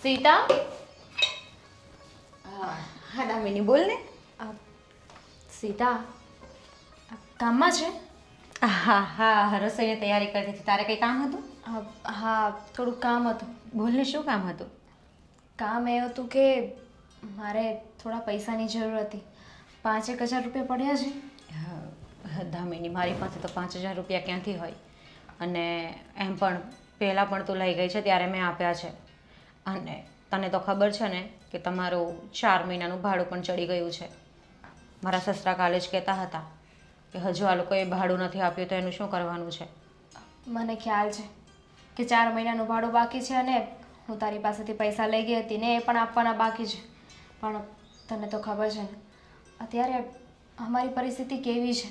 સીતા, હા દામિની બોલ ને. સીતા કામમાં છે? હા હા, રસોઈની તૈયારી કરતી હતી. તારે કંઈ કામ હતું? હા, થોડુંક કામ હતું. બોલ ને, શું કામ હતું? કામ એ હતું કે મારે થોડા પૈસાની જરૂર હતી. 5,000 રૂપિયા પડ્યા છે. દામિની, મારી પાસે તો 5,000 રૂપિયા ક્યાંથી હોય? અને એમ પણ પહેલાં પણ તું લઈ ગઈ છે ત્યારે મેં આપ્યા છે. અને તને તો ખબર છે ને કે તમારું 4 મહિનાનું ભાડું પણ ચડી ગયું છે. મારા સસરા કાલે જ કહેતા હતા કે હજુ આ લોકોએ ભાડું નથી આપ્યું તો એનું શું કરવાનું છે. મને ખ્યાલ છે કે 4 મહિનાનું ભાડું બાકી છે અને હું તારી પાસેથી પૈસા લઈ ગઈ હતી ને એ પણ આપવાના બાકી છે. પણ તને તો ખબર છે ને અત્યારે અમારી પરિસ્થિતિ કેવી છે.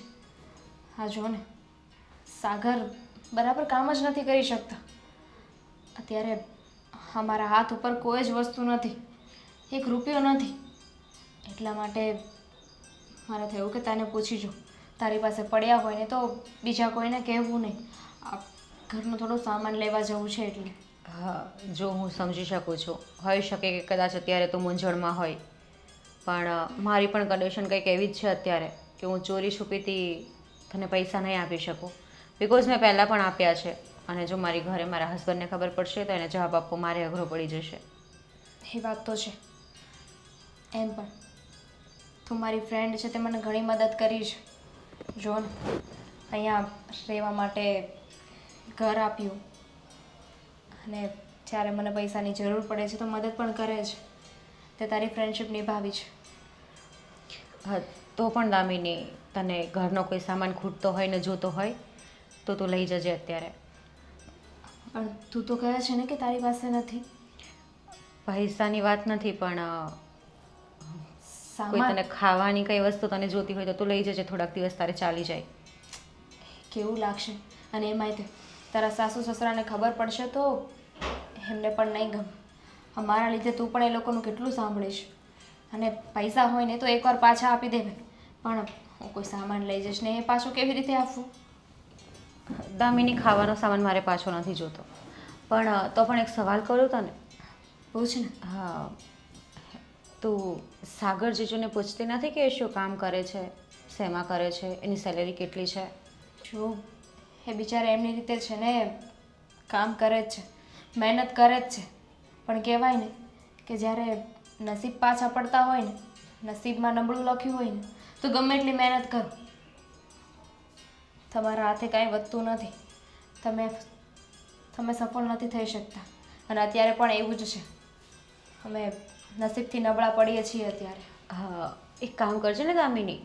હા જો ને, સાગર બરાબર કામ જ નથી કરી શકતા. અત્યારે અમારા હાથ ઉપર કોઈ જ વસ્તુ નથી, 1 રૂપિયો નથી. એટલા માટે મારે થયું કે તને પૂછી જો, તારી પાસે પડ્યા હોય ને તો બીજા કોઈને કહેવું નહીં. આ ઘરનો થોડો સામાન લેવા જવું છે એટલે. હા, જો હું સમજી શકું છું. હોઈ શકે કે કદાચ અત્યારે તું મૂંઝવણમાં હોય, પણ મારી પણ કન્ડિશન કંઈક એવી જ છે અત્યારે કે હું ચોરી છુપીથી તને પૈસા નહીં આપી શકું. બિકોઝ મેં પહેલાં પણ આપ્યા છે અને જો મારી ઘરે મારા હસબન્ડને ખબર પડશે તો એને જવાબ આપવો મારે અઘરો પડી જશે. એ વાત તો છે. એમ પણ તું મારી ફ્રેન્ડ છે તે મને ઘણી મદદ કરી છે. જો ને, અહીંયા રહેવા માટે ઘર આપ્યું અને જ્યારે મને પૈસાની જરૂર પડે છે તો મદદ પણ કરે છે. તે તારી ફ્રેન્ડશિપ નિભાવી છે. હા, તો પણ દામિની, તને ઘરનો કોઈ સામાન ખૂટતો હોય ને જોતો હોય તો તું લઈ જજે અત્યારે. પણ તું તો કહે છે ને કે તારી પાસે નથી. પૈસાની વાત નથી, પણ કોઈ સામાન તને ખાવાની કઈ વસ્તુ તને જોતી હોય તો તું લઈ જજે. થોડાક દિવસ તારે ચાલી જાય. કેવું લાગશે? અને એમાંય તે તારા સાસુ સસરાને ખબર પડશે તો એમને પણ નહીં ગમે. અમારા લીધે તું પણ એ લોકોનું કેટલું સાંભળીશ. અને પૈસા હોય ને તો એકવાર પાછા આપી દેવાય, પણ હું કોઈ સામાન લઈ જઈશ ને એ પાછું કેવી રીતે આપવું? દામિની, ખાવાનો સામાન મારે પાછો નથી જોતો, પણ તો પણ એક સવાલ કરું તને. પૂછ ને. હા, તું સાગર જીજુને પૂછતી નથી કે એ શું કામ કરે છે, શેમાં કરે છે, એની સેલેરી કેટલી છે? જો એ બિચારા એમની રીતે છે ને, કામ કરે જ છે, મહેનત કરે જ છે. પણ કહેવાય ને કે જ્યારે નસીબ પાછા પડતા હોય ને, નસીબમાં નબળું લખ્યું હોય ને તો ગમે એટલી મહેનત કરો, તમારા હાથે કાંઈ વધતું નથી. તમે સફળ નથી થઈ શકતા. અને અત્યારે પણ એવું જ છે. અમે નસીબથી નબળા પડીએ છીએ અત્યારે. હા, એક કામ કરજે ને દામિની,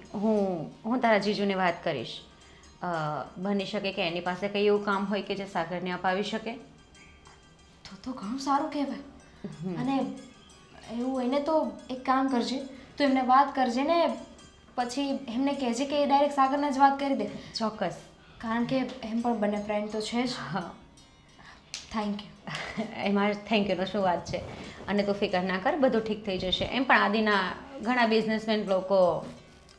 હું તારા જીજુને વાત કરીશ. બની શકે કે એની પાસે કંઈ એવું કામ હોય કે જે સાગરને અપાવી શકે. તો ઘણું સારું કહેવાય. અને એવું હોય ને તો એક કામ કરજે, તું એમને વાત કરજે ને પછી એમને કહેજે કે એ ડાયરેક્ટ સાગરને જ વાત કરી દે. ચોક્કસ. કારણ કે એમ પણ બંને ફ્રેન્ડ તો છે જ. હા, થેન્ક યુ. એમાં થેન્ક યુનો શું વાત છે. અને તું ફિકર ના કર, બધું ઠીક થઈ જશે. એમ પણ આદિના ઘણા બિઝનેસમેન લોકો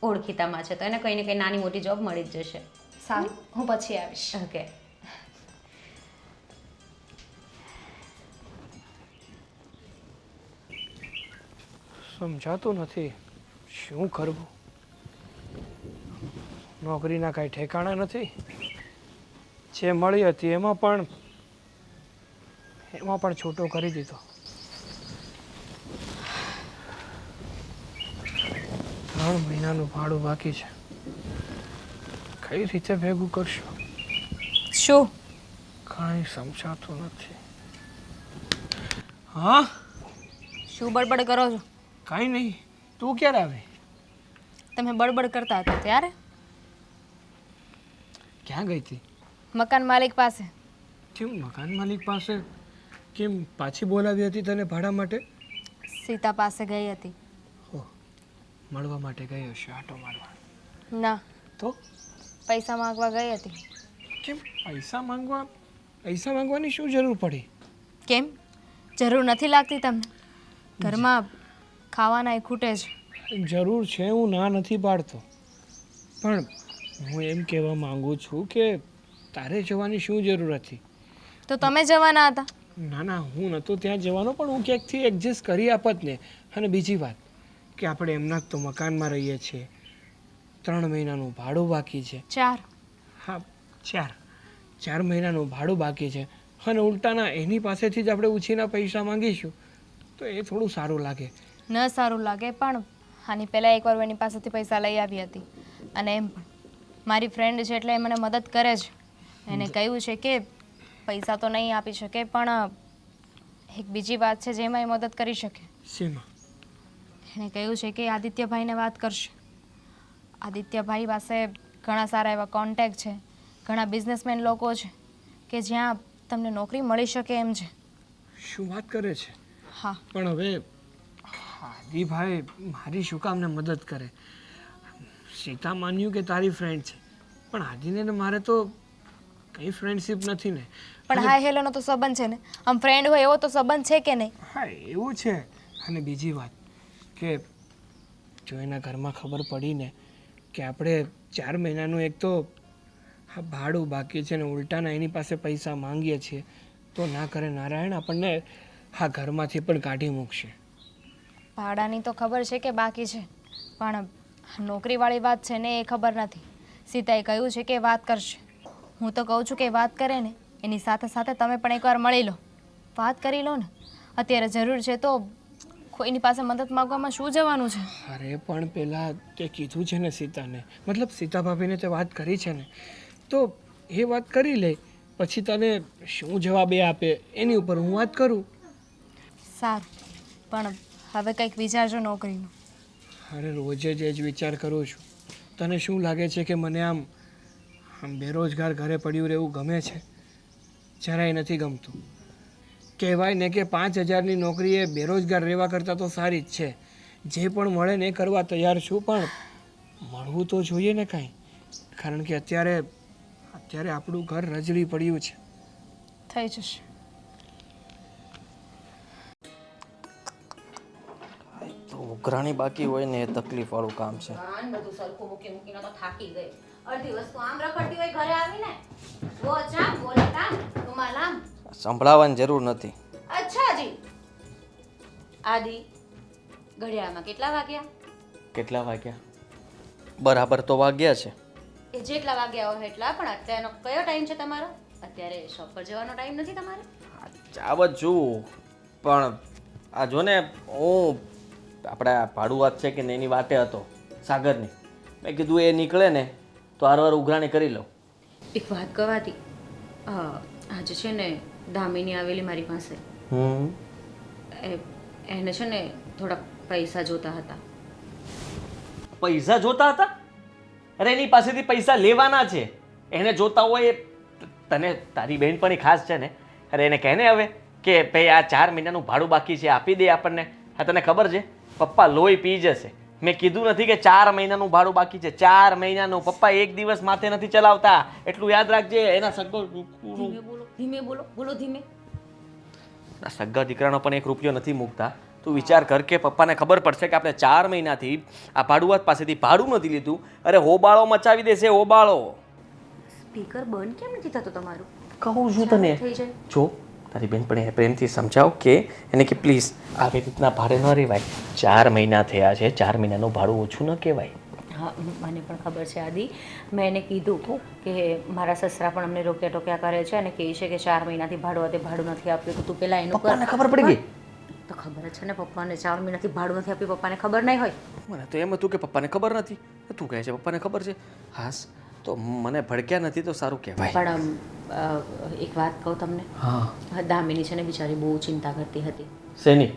ઓળખીતામાં છે તો એને કંઈ ને કંઈ નાની મોટી જોબ મળી જ જશે. સારું, હું પછી આવીશ. ઓકે. સમજાતું નથી શું કરવું. નોકરીના કાંઈ ઠેકાણા નથી. જે મળી હતી એમાં પણ છૂટો કરી દીધો. 3 મહિનાનું ભાડું બાકી છે. કઈ રીતે ભેગું કરશું? શું? કાંઈ સમજાતું નથી. હા, શું બડબડ કરો છો? કાંઈ નહીં. તું ક્યારે આવી? તમે બડબડ કરતા હતા ત્યારે? ક્યાં ગઈ હતી? મકાન માલિક પાસે. કેમ મકાન માલિક પાસે? કેમ પાછી બોલાવી હતી તને ભાડા માટે? સીતા પાસે ગઈ હતી. હો, મળવા માટે ગઈ હશે, આટો મારવા. ના, તો પૈસા માંગવા ગઈ હતી. કેમ પૈસા માંગવાની શું જરૂર પડી? કેમ જરૂર નથી લાગતી તમને? ઘરમાં ખાવાના ખૂટે છે. જરૂર છે, હું ના નથી પાડતો, પણ હું એમ કહેવા માંગુ છું કે તારે જવાની શું જરૂર હતી? તો તમે જવાના હતા. ના ના, હું નહોતો ત્યાં જવાનો, પણ હું ક્યાંકથી એડજસ્ટ કરી આપત ને. અને બીજી વાત કે આપણે એમના જ તો મકાનમાં રહીએ છીએ, 3 મહિનાનું ભાડું બાકી છે. 4. હા, 4 મહિનાનું ભાડું બાકી છે, અને ઉલટાના એની પાસેથી જ આપણે ઉછીના પૈસા માંગીશું તો એ થોડું સારું લાગે. ન સારું લાગે, પણ આની પહેલાં એકવાર એની પાસેથી પૈસા લઈ આવી હતી, અને એમ પણ મારી ફ્રેન્ડ છે એટલે એ મને મદદ કરે છે. એને કહ્યું છે કે પૈસા તો નહીં આપી શકે, પણ એક બીજી વાત છે જેમાં એ મદદ કરી શકે. શેમાં? એણે કહ્યું છે કે આદિત્યભાઈને વાત કરશે. આદિત્યભાઈ પાસે ઘણા સારા એવા કોન્ટેક્ટ છે, ઘણા બિઝનેસમેન લોકો છે કે જ્યાં તમને નોકરી મળી શકે એમ છે. શું વાત કરે છે? હા, પણ હવે આદિભાઈ મારી શું કામને મદદ કરે? સીતા માન્યું કે તારી ફ્રેન્ડ છે, પણ આદિને ને મારે તો કંઈ ફ્રેન્ડશીપ નથી ને. પણ હાય હેલોનો તો સંબંધ છે ને, આમ ફ્રેન્ડ હોય એવો તો સંબંધ છે કે નહીં? હા, એવું છે. અને બીજી વાત કે જો એના ઘરમાં ખબર પડી ને કે આપણે 4 મહિનાનું એક તો ભાડું બાકી છે ને ઉલટાના એની પાસે પૈસા માંગીએ છીએ, તો ના કરે નારાયણ, આપણને હા ઘરમાંથી પણ કાઢી મૂકશે. ભાડાની તો ખબર છે કે બાકી છે, પણ નોકરીવાળી વાત છે ને એ ખબર નથી. સીતાએ કહ્યું છે કે વાત કરશે. હું તો કહું છું કે વાત કરે ને એની સાથે સાથે તમે પણ એકવાર મળી લો, વાત કરી લો ને. અત્યારે જરૂર છે તો કોઈની પાસે મદદ માગવામાં શું જવાનું છે? અરે પણ પેલા તે કીધું છે ને સીતાને, મતલબ સીતા ભાભીને તે વાત કરી છે ને, તો એ વાત કરી લે, પછી તને શું જવાબ એ આપે એની ઉપર હું વાત કરું. સારું, પણ હવે કંઈક વિચારજો નોકરીનું. અરે રોજે જ એ જ વિચાર કરું છું. તને શું લાગે છે કે મને આમ બેરોજગાર ઘરે પડ્યું રહેવું ગમે છે? જરાય નથી ગમતું. કહેવાય ને કે 5,000ની નોકરી એ બેરોજગાર રહેવા કરતાં તો સારી જ છે. જે પણ મળે ને એ કરવા તૈયાર છું, પણ મળવું તો જોઈએ ને કાંઈ. કારણ કે અત્યારે આપણું ઘર રજળી પડ્યું છે. થઈ જશે. તો ઉઘરાણી બાકી હોય ને એ તકલીફવાળું કામ છે. બધું સરખું મૂકી મૂકીને તો થાકી ગઈ. અડધી વસ્તુ આમ રખડતી હોય ઘરે આવીને, વો ચામ બોલે કામ રૂમાલ આમ. સંભળાવવાની જરૂર નથી. અચ્છા જી. આદિ, ઘડિયાળમાં કેટલા વાગ્યા? કેટલા વાગ્યા? બરાબર તો વાગ્યા છે. એ જેટલા વાગ્યા હોય એટલા, પણ અત્યારનો કયો ટાઈમ છે તમારો? અત્યારે શોપ પર જવાનો ટાઈમ નથી તમારે? જાવ જ છું, પણ આ જો ને હું આપણા ભાડુઆત છે કે ને એની વાટે હતો સાગરની. મેં કીધું એ નીકળે ને તો હારવાર ઉઘરાણી કરી લઉં. એક વાત કહેવાતી, આજે છે ને દામિની આવેલી મારી પાસે. એને છે ને થોડા પૈસા જોતા હતા. પૈસા જોતા હતા? અરે એની પાસેથી પૈસા લેવાના છે. એને જોતા હોય એ તને તારી બહેનપણી ખાસ છે ને, અરે એને કહે ને હવે કે ભાઈ આ 4 મહિનાનું ભાડું બાકી છે, આપી દે આપણને. હા, તને ખબર છે પપ્પા લોહી પી જશે. મેં કીધું નથી કે 4 મહિનાનું ભાડું બાકી છે, 4 મહિનાનું. પપ્પા એક દિવસ માથે નથી ચલાવતા, એટલું યાદ રાખજે. એના ધીમે બોલો, બોલો ધીમે. સગા દીકરાનો પણ 1 રૂપિયો નથી મૂકતા. તું વિચાર કર કે પપ્પાને ખબર પડશે કે આપણે 4 મહિનાથી આ ભાડુઆત પાસેથી ભાડું નથી લીધું. અરે હોબાળો મચાવી દેશે, હોબાળો. સ્પીકર બંધ કેમ નથી થતું તમારું? કહું છું તને. થઈ જાય. જો તારી બેનપણીને પ્રેમથી સમજાવ કે એને કે પ્લીઝ આવી રીતના ભાડે ન રહેવાય. 4 મહિના થયા છે, 4 મહિનાનું ભાડું ઓછું ન કહેવાય. હા, મને પણ ખબર છે આદિ. મેં એને કીધું કે મારા સસરા પણ અમને રોક્યા ટોક્યા કરે છે અને કહે છે કે 4 મહિનાથી ભાડું નથી આપ્યું, તો તું પેલા એનું પપ્પાને ખબર પડી ગઈ? તો ખબર જ છે ને, પપ્પાને 4 મહિનાથી ભાડું નથી આપ્યું, પપ્પાને ખબર નહીં હોય? મને તો એમ હતું કે પપ્પાને ખબર નથી. તું કહે છે પપ્પાને ખબર છે. હાસ, તો મને ભડક્યા નથી તો સારું કહેવાય. પણ એક વાત કહું તમને. હા. દામિની છે ને બિચારી બહુ ચિંતા કરતી હતી. શેની?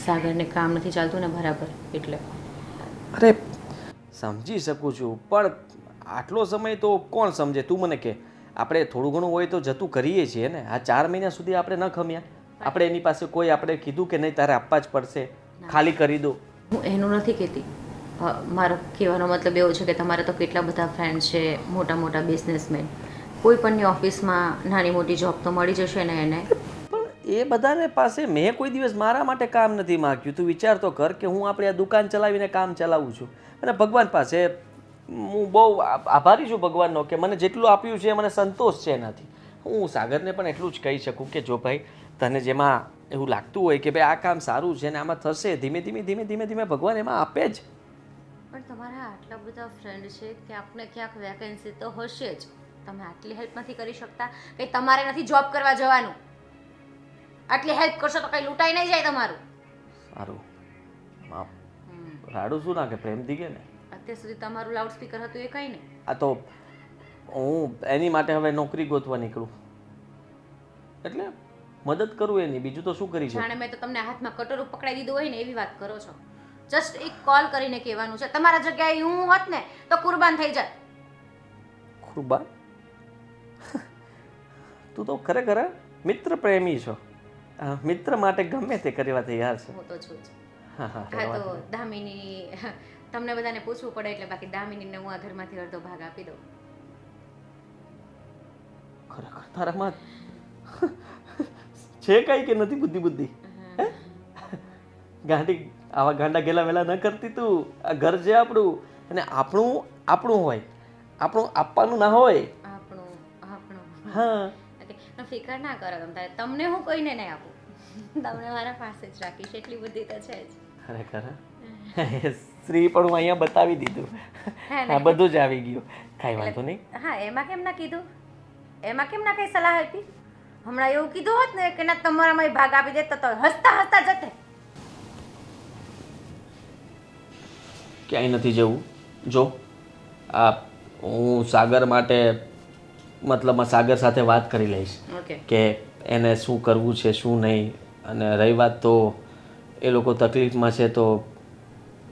સાગરને કામ નથી ચાલતું ને બરાબર, એટલે. અરે સમજી શકું છું, પણ આટલો સમય તો કોણ સમજે? તું મને કહે. આપણે થોડું ઘણું હોય તો જતું કરીએ છીએ ને. આ 4 મહિના સુધી આપણે ન ખમ્યા. આપણે એની પાસે કોઈ આપણે કીધું કે નહીં તારે આપવા જ પડશે, ખાલી કરી દો. હું એનું નથી કહેતી. મારો કહેવાનો મતલબ એવો છે કે તમારે તો કેટલા બધા ફ્રેન્ડ છે, મોટા મોટા બિઝનેસમેન. કોઈ પણની ઓફિસમાં નાની મોટી જોબ તો મળી જશે ને એને. પણ એ બધાને પાસે મેં કોઈ દિવસ મારા માટે કામ નથી માગ્યું. તું વિચાર તો કર કે હું આપણી આ દુકાન ચલાવીને કામ ચલાવું છું, અને ભગવાન પાસે હું બહુ આભારી છું ભગવાનનો કે મને જેટલું આપ્યું છે મને સંતોષ છે એનાથી. હું સાગરને પણ એટલું જ કહી શકું કે જો ભાઈ તને જેમાં એવું લાગતું હોય કે ભાઈ આ કામ સારું છે ને આમાં થશે, ધીમે ધીમે ભગવાન એમાં આપે જ. પણ તમારા આટલા બધા ફ્રેન્ડ છે ક્યાંક ને ક્યાંક વેકેન્સી તો હશે જ. તમે આટલી હેલ્પ નથી કરી શકતા કે તમારે નથી જોબ કરવા જવાનું? આટલી હેલ્પ કરશો તો કઈ લૂંટાઈ નહીં જાય તમારું. સારું રાડું શું ના કે પ્રેમથી કે ને અત્યાર સુધી તમારું લાઉડ સ્પીકર હતું એ કઈ નહીં. આ તો હું એની માટે હવે નોકરી ગોતવા નીકળું એટલે મદદ કરું એની, બીજું તો શું કરી શકું. જાણે મેં તો તમને હાથમાં કટોરું પકડાઈ દીધું હોય ને એવી વાત કરો છો. જસ્ટ એક કોલ કરીને કહેવાનું છે. તમારા જગ્યાએ હું હોત ને તો કુરબાન થઈ જાત. કુરબાન? તું તો ખરેખર મિત્ર પ્રેમી છો. મિત્ર માટે ગમે તે કરવા તૈયાર છે. હું તો છું જ. હા હા તો દામિની, તમને બધાને પૂછવું પડે એટલે બાકી દામિનીને હું આ ઘરમાંથી અડધો ભાગ આપી દઉં. ખરેખર તારામાં છે કઈ કે નથી બુદ્ધિ? ગાંડી આવા ગાંડા ગેલા વેલા ન કરતી તું. આ ઘર છે આપણું અને આપણું હોય, આપણું આપવાનું ના હોય. આપણું હા ફિકર ના કરો તમે. તમને હું કોઈને નહીં આપું, તમને મારા પાસે જ રાખીશ. એટલી બુદ્ધિ તો છે જ. ખરેખર શ્રી પણ હું અહીંયા બતાવી દીધું. હા બધું જ આવી ગયું, કાંઈ વાંધો નહીં. હા એમાં કેમ ના કીધું? એમાં કેમ ના કઈ સલાહ આપી? હમણાં એવું કીધું હોત ને કે ના તમારામાં ભાગ આપી દેતો તો હસતા હસતા જતે. ક્યાંય નથી જવું. જો આ હું સાગર માટે મતલબમાં સાગર સાથે વાત કરી લઈશ કે એને શું કરવું છે શું નહીં. અને રહી વાત તો એ લોકો તકલીફમાં છે તો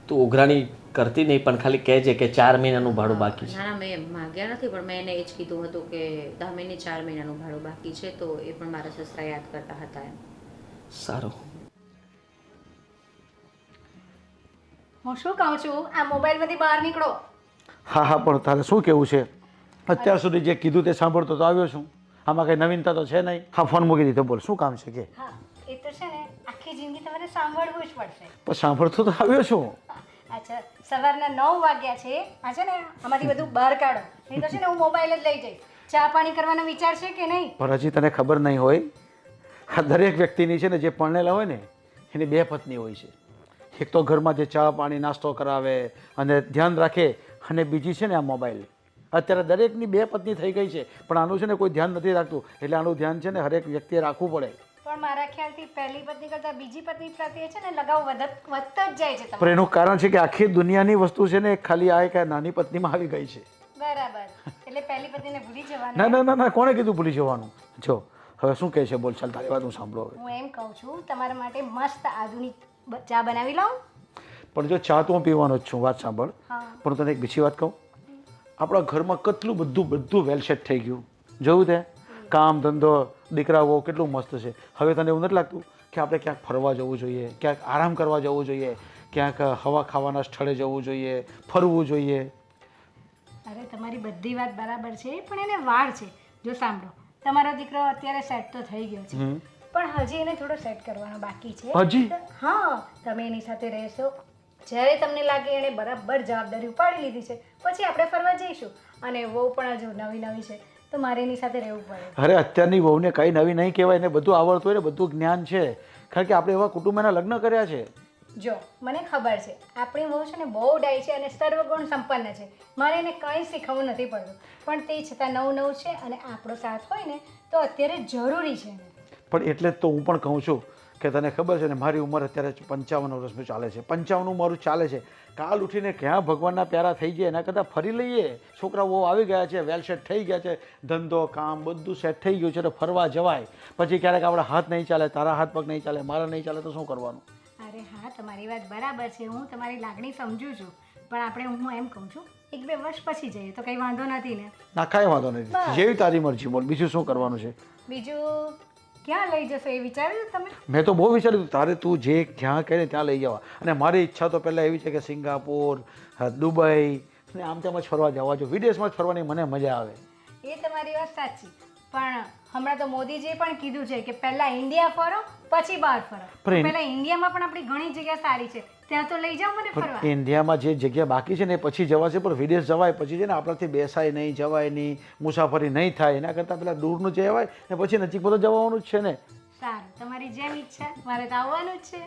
તું ઉઘરાણી કરતી નહીં, પણ ખાલી કહેજે કે 4 મહિનાનું ભાડું બાકી છે. ના ના મેં માગ્યા નથી, પણ મેં એને એ જ કીધું હતું કે દામિની 4 મહિનાનું ભાડું બાકી છે તો એ પણ મારા સસરા યાદ કરતા હતા એમ. સારું. હું શું કહું છું, આ મોબાઈલમાંથી બહાર નીકળો. હા હા પણ તારે શું કહેવું છે? અત્યાર સુધી જે કીધું તે સાંભળતો તો આવ્યો છું. આમાં કંઈ નવીનતા તો છે નહીં. હા ફોન મૂકી દીધો, બોલ શું કામ છે કે? હા એ તો છે ને આખી જિંદગી તમારે સાંભળવું જ પડશે. પણ સાંભળતો તો આવ્યો છું. અચ્છા સવારના 9 વાગ્યા છે. આ છે ને આમાંથી બધું બહાર કાઢો, નહીં તો છે ને હું મોબાઈલ જ લઈ જઈશ. ચા પાણી કરવાનો વિચાર છે કે નહીં? પણ હજી તને ખબર નહીં હોય, આ દરેક વ્યક્તિની છે ને જે પરણેલા હોય ને એની 2 પત્ની હોય છે. એક તો ઘરમાં જે ચા પાણી નાસ્તો કરાવે અને ધ્યાન રાખે, અને બીજી છે ને આ મોબાઈલ. અત્યારે દરેકની 2 પત્ની થઈ ગઈ છે, પણ આનું છે ને કોઈ ધ્યાન નથી રાખતું. એટલે આનું ધ્યાન છે ને હરેક વ્યક્તિએ રાખવું પડે. પણ મારા ખ્યાલથી પહેલી પત્ની કરતાં બીજી પત્ની પ્રત્યે છે ને લગાવ વધતો જ જાય છે પણ તમારો. એનું કારણ છે કે આખી દુનિયાની વસ્તુ છે ને ખાલી આ એક નાની પત્નીમાં આવી ગઈ છે. બરાબર, એટલે પહેલી પત્નીને ભૂલી જવાનું. ના ના ના ના, કોણે કીધું ભૂલી જવાનું? જો હવે શું કહે છે બોલ, ચાલ તારી વાત હું સાંભળો હવે. હું એમ કહું છું તમારા માટે મસ્ત આધુનિક ચા બનાવી લાવું. પણ જો ચા તો હું પીવાનો જ છું, વાત સાંભળ. હા પણ તને એક બીજી વાત કહું, આપણા ઘરમાં કેટલું બધું વેલસેટ થઈ ગયું. જોયું તે કામ ધંધો દીકરાઓ કેટલું મસ્ત છે. હવે તને એવું નથી લાગતું કે આપણે ક્યાંક ફરવા જવું જોઈએ, ક્યાંક આરામ કરવા જવું જોઈએ, ક્યાંક હવા ખાવાના સ્થળે જવું જોઈએ, ફરવું જોઈએ? અરે તમારી બધી વાત બરાબર છે, પણ એને વાર છે. જો સાંભળો, તમારો દીકરો અત્યારે સેટ તો થઈ ગયો છે, પણ હજી એને થોડો સેટ કરવાનો બાકી છે. હજી? હા તમે એની સાથે રહેશો, જ્યારે તમને લાગે એણે બરાબર જવાબદારી ઉપાડી લીધી છે પછી આપણે ફરવા જઈશું. અને વહુ પણ હજુ નવી છે તો મારે એની સાથે રહેવું પડે. અરે અત્યારની વહુને કંઈ નવી નહીં કહેવાય, એને બધું આવડતું હોય ને બધું જ્ઞાન છે, કારણ કે આપણે એવા કુટુંબના લગ્ન કર્યા છે. જો મને ખબર છે આપણી વહુ છે ને બહુ ડાય છે અને સર્વગુણ સંપન્ન છે. મારે એને કંઈ શીખવવું નથી પડતું, પણ તે છતાં નવું છે અને આપણો સાથ હોય ને તો અત્યારે જરૂરી છે. પણ એટલે જ તો હું પણ કહું છું કે તને ખબર છે ને મારી ઉંમર અત્યારે 55 વર્ષનું ચાલે છે. 55 મારું ચાલે છે. કાલ ઉઠીને ક્યાં ભગવાનના પ્યારા થઈ જાય એના કરતાં ફરી લઈએ. છોકરાઓ આવી ગયા છે, વેલ સેટ થઈ ગયા છે, ધંધો કામ બધું સેટ થઈ ગયું છે તો ફરવા જવાય. પછી ક્યારેક આપણા હાથ નહીં ચાલે, તારા હાથ પગ નહીં ચાલે, મારા નહીં ચાલે તો શું કરવાનું? અરે હા તમારી વાત બરાબર છે, હું તમારી લાગણી સમજુ છું, પણ આપણે હું એમ કહું છું 1-2 વર્ષ પછી જઈએ તો કંઈ વાંધો નથી ને? ના કાંઈ વાંધો નથી, જેવી તારી મરજી બોલ. બીજું શું કરવાનું છે? બીજું ક્યાં લઈ જશો એ વિચાર્યું તમે? મેં તો બહુ વિચાર્યું તારે તું જે જ્યાં કહે ને ત્યાં લઈ જવા. અને મારી ઈચ્છા તો પહેલાં એવી છે કે સિંગાપોર, દુબઈ અને આમ તેમ જ ફરવા જવા. જો વિદેશમાં જ ફરવાની મને મજા આવે. એ તમારી વાત સાચી, પણ હમણાં તો મોદીજીએ પણ કીધું છે કે પહેલાં ઇન્ડિયા ફરો પછી બહાર ફરો. પણ પહેલાં ઇન્ડિયામાં પણ આપણી ઘણી જગ્યા સારી છે, ત્યાં તો લઈ જાઓ મને ફરવા. પણ ઇન્ડિયામાં જે જગ્યા બાકી છે ને એ પછી જવાશે, પણ વિદેશ જવાય પછી છે ને આપણાથી બેસાય નહીં, જવાય નહીં, મુસાફરી નહીં થાય. એના કરતાં પેલા દૂરનું જવાય ને પછી નજીક બધું જવાનું જ છે ને. સારું, તમારી જેમ ઈચ્છા, મારે તો આવવાનું જ છે.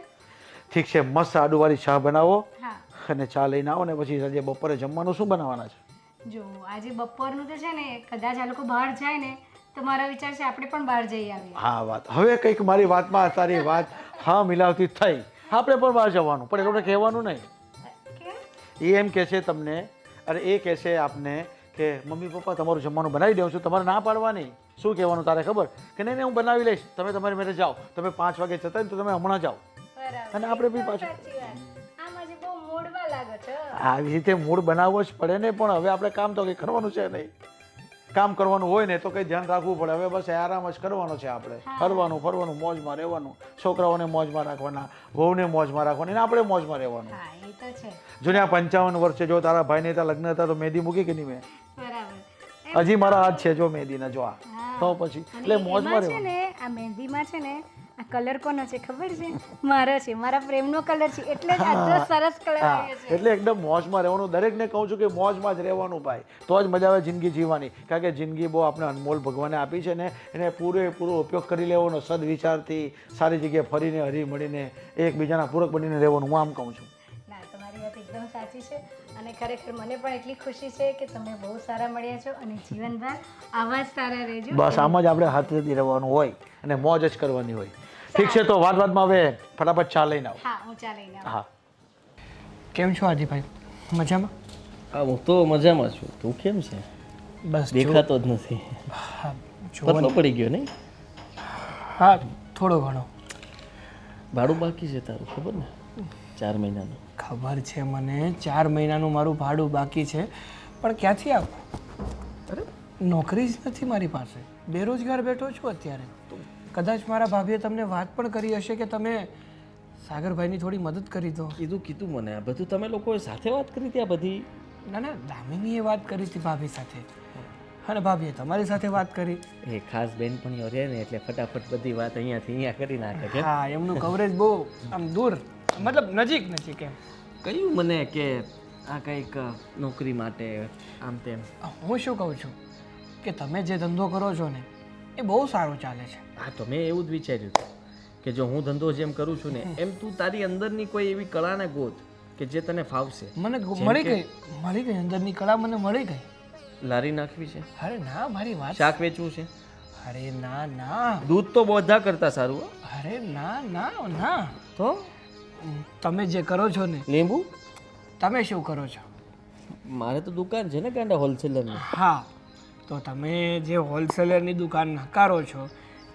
ઠીક છે, મસ્ત આદુવાળી ચા બનાવો હા અને ચા લઈને આવો ને પછી આજે બપોરે જમવાનું શું બનાવવાના છે? જો આજે બપોરનું તો છે ને કદાચ આ લોકો બહાર જાય ને તો મારો વિચાર છે આપણે પણ બહાર જઈ આવીએ. હા વાત હવે કંઈક મારી વાતમાં તારી વાત હા મિલાવતી થઈ. આપણે પણ બહાર જવાનું પણ એ લોકોને કહેવાનું નહીં. કે એ એમ કહે છે તમને, અરે એ કહે છે આપને કે મમ્મી પપ્પા તમારું જમવાનું બનાવી દઉં છું, તમારે ના પાડવાની. શું કહેવાનું તારે ખબર કે નહીં હું બનાવી લઈશ, તમે તમારી મેરે જાઓ, તમે 5 વાગે જતા ને તો તમે હમણાં જાઓ. બરાબર. અને આપણે બી પાછું સાચી વાત. આમ આજે બહુ મૂડમાં લાગો છો. આવી રીતે મૂડ બનાવવો જ પડે ને. પણ હવે આપણે કામ તો કંઈ કરવાનું છે નહીં. કામ કરવાનું હોય ને તો કંઈ ધ્યાન રાખવું પડે. હવે બસ આરામ જ કરવાનો છે આપણે. ફરવાનું ફરવાનું, મોજમાં રહેવાનું, છોકરાઓને મોજમાં રાખવાના, વહુને મોજમાં રાખવાની ને આપણે મોજમાં રહેવાનું. હા એ તો છે. જો ને આ 55 વર્ષે જો તારા ભાઈને ત્યાં લગ્ન હતા તો મહેંદી મૂકી કે નહીં મેં? બરાબર. હજી મારા હાથ છે જો મહેંદીના, જો આ તો પછી એટલે મોજમાં એમાં છે રહેવાનું. ને આ મહેંદીમાં છે ને આ કલર કોનો છે ખબર છે? મારો છે, મારા પ્રેમનો કલર છે, એટલે જ આટલો સરસ કલર હા આવ્યો છે. એટલે એકદમ મોજમાં રહેવાનું. દરેકને કહું છું કે મોજમાં જ રહેવાનું ભાઈ, તો જ મજા આવે જિંદગી જીવવાની. કારણ કે જિંદગી બહુ આપણે અનમોલ ભગવાને આપી છે ને, એને પૂરેપૂરો ઉપયોગ કરી લેવાનો સદવિચારથી, સારી જગ્યાએ ફરીને હરી મળીને એકબીજાના પૂરક બનીને રહેવાનું. હું આમ કહું છું. ના તમારી વાત એકદમ સાચી છે અને ખરેખર મને પણ એટલી ખુશી છે કે તમે બહુ સારા મળ્યા છો અને જીવનભર આવા જ સારા રહેજો. બસ આમ જ આપણે હાથેથી રહેવાનું હોય અને મોજ જ કરવાની હોય. ઠીક છે, તો વાતમાં હવે ફટાફટ ચા લઈને આવો. હા હું ચા લઈને આવું. હા કેમ છો આદિભાઈ? મજામાં? હા હું તો મજામાં છું. તું કેમ છે? બસ દેખાતો જ નથી. હા જો પતલો પડી ગયો નહીં? હા થોડો ઘણો ભાડું બાકી છે તારું, ખબર ને? 4 મહિનાનું. ખબર છે મને. 4 મહિનાનું મારું ભાડું બાકી છે, પણ ક્યાંથી આપું? અરે નોકરી જ નથી મારી પાસે, બેરોજગાર બેઠો છું અત્યારે. કદાચ મારા ભાભીએ તમને વાત પણ કરી હશે કે તમે સાગરભાઈની થોડી મદદ કરી દો. કીધું મને આ બધું તમે લોકોએ સાથે વાત કરી હતી આ બધી? ના ના, દામિનીએ વાત કરી હતી ભાભી સાથે અને ભાભીએ તમારી સાથે વાત કરી. એ ખાસ બેનપણીઓ રહે ને એટલે ફટાફટ બધી વાત અહીંયાથી અહીંયા કરી નાખે કે હા એમનું કવરેજ બહુ આમ દૂર, મતલબ નજીક નજીક એમ. કહ્યું મને કે આ કંઈક નોકરી માટે આમ તેમ. હું શું કહું છું કે તમે જે ધંધો કરો છો ને એ બહુ સારો ચાલે છે. હા તો મેં એવું જ વિચાર્યું હતું કે જો હું ધંધો જેમ કરું છું ને એમ તું તારી અંદરની કોઈ એવી કળાને ગોત કે જે તને ફાવશે. મને મળી ગઈ અંદરની કળા મને મળી ગઈ. લારી નાખવી છે? અરે ના, મારી વાત. શાક વેચવું છે? અરે ના ના, દૂધ તો બધા કરતા સારું હો. અરે ના ના ના. તો તમે જે કરો છો ને, લીંબુ? તમે શું કરો છો? મારે તો દુકાન છે ને ગાંડા હોલસેલરની. હા તો તમે જે હોલસેલરની દુકાન નકારો છો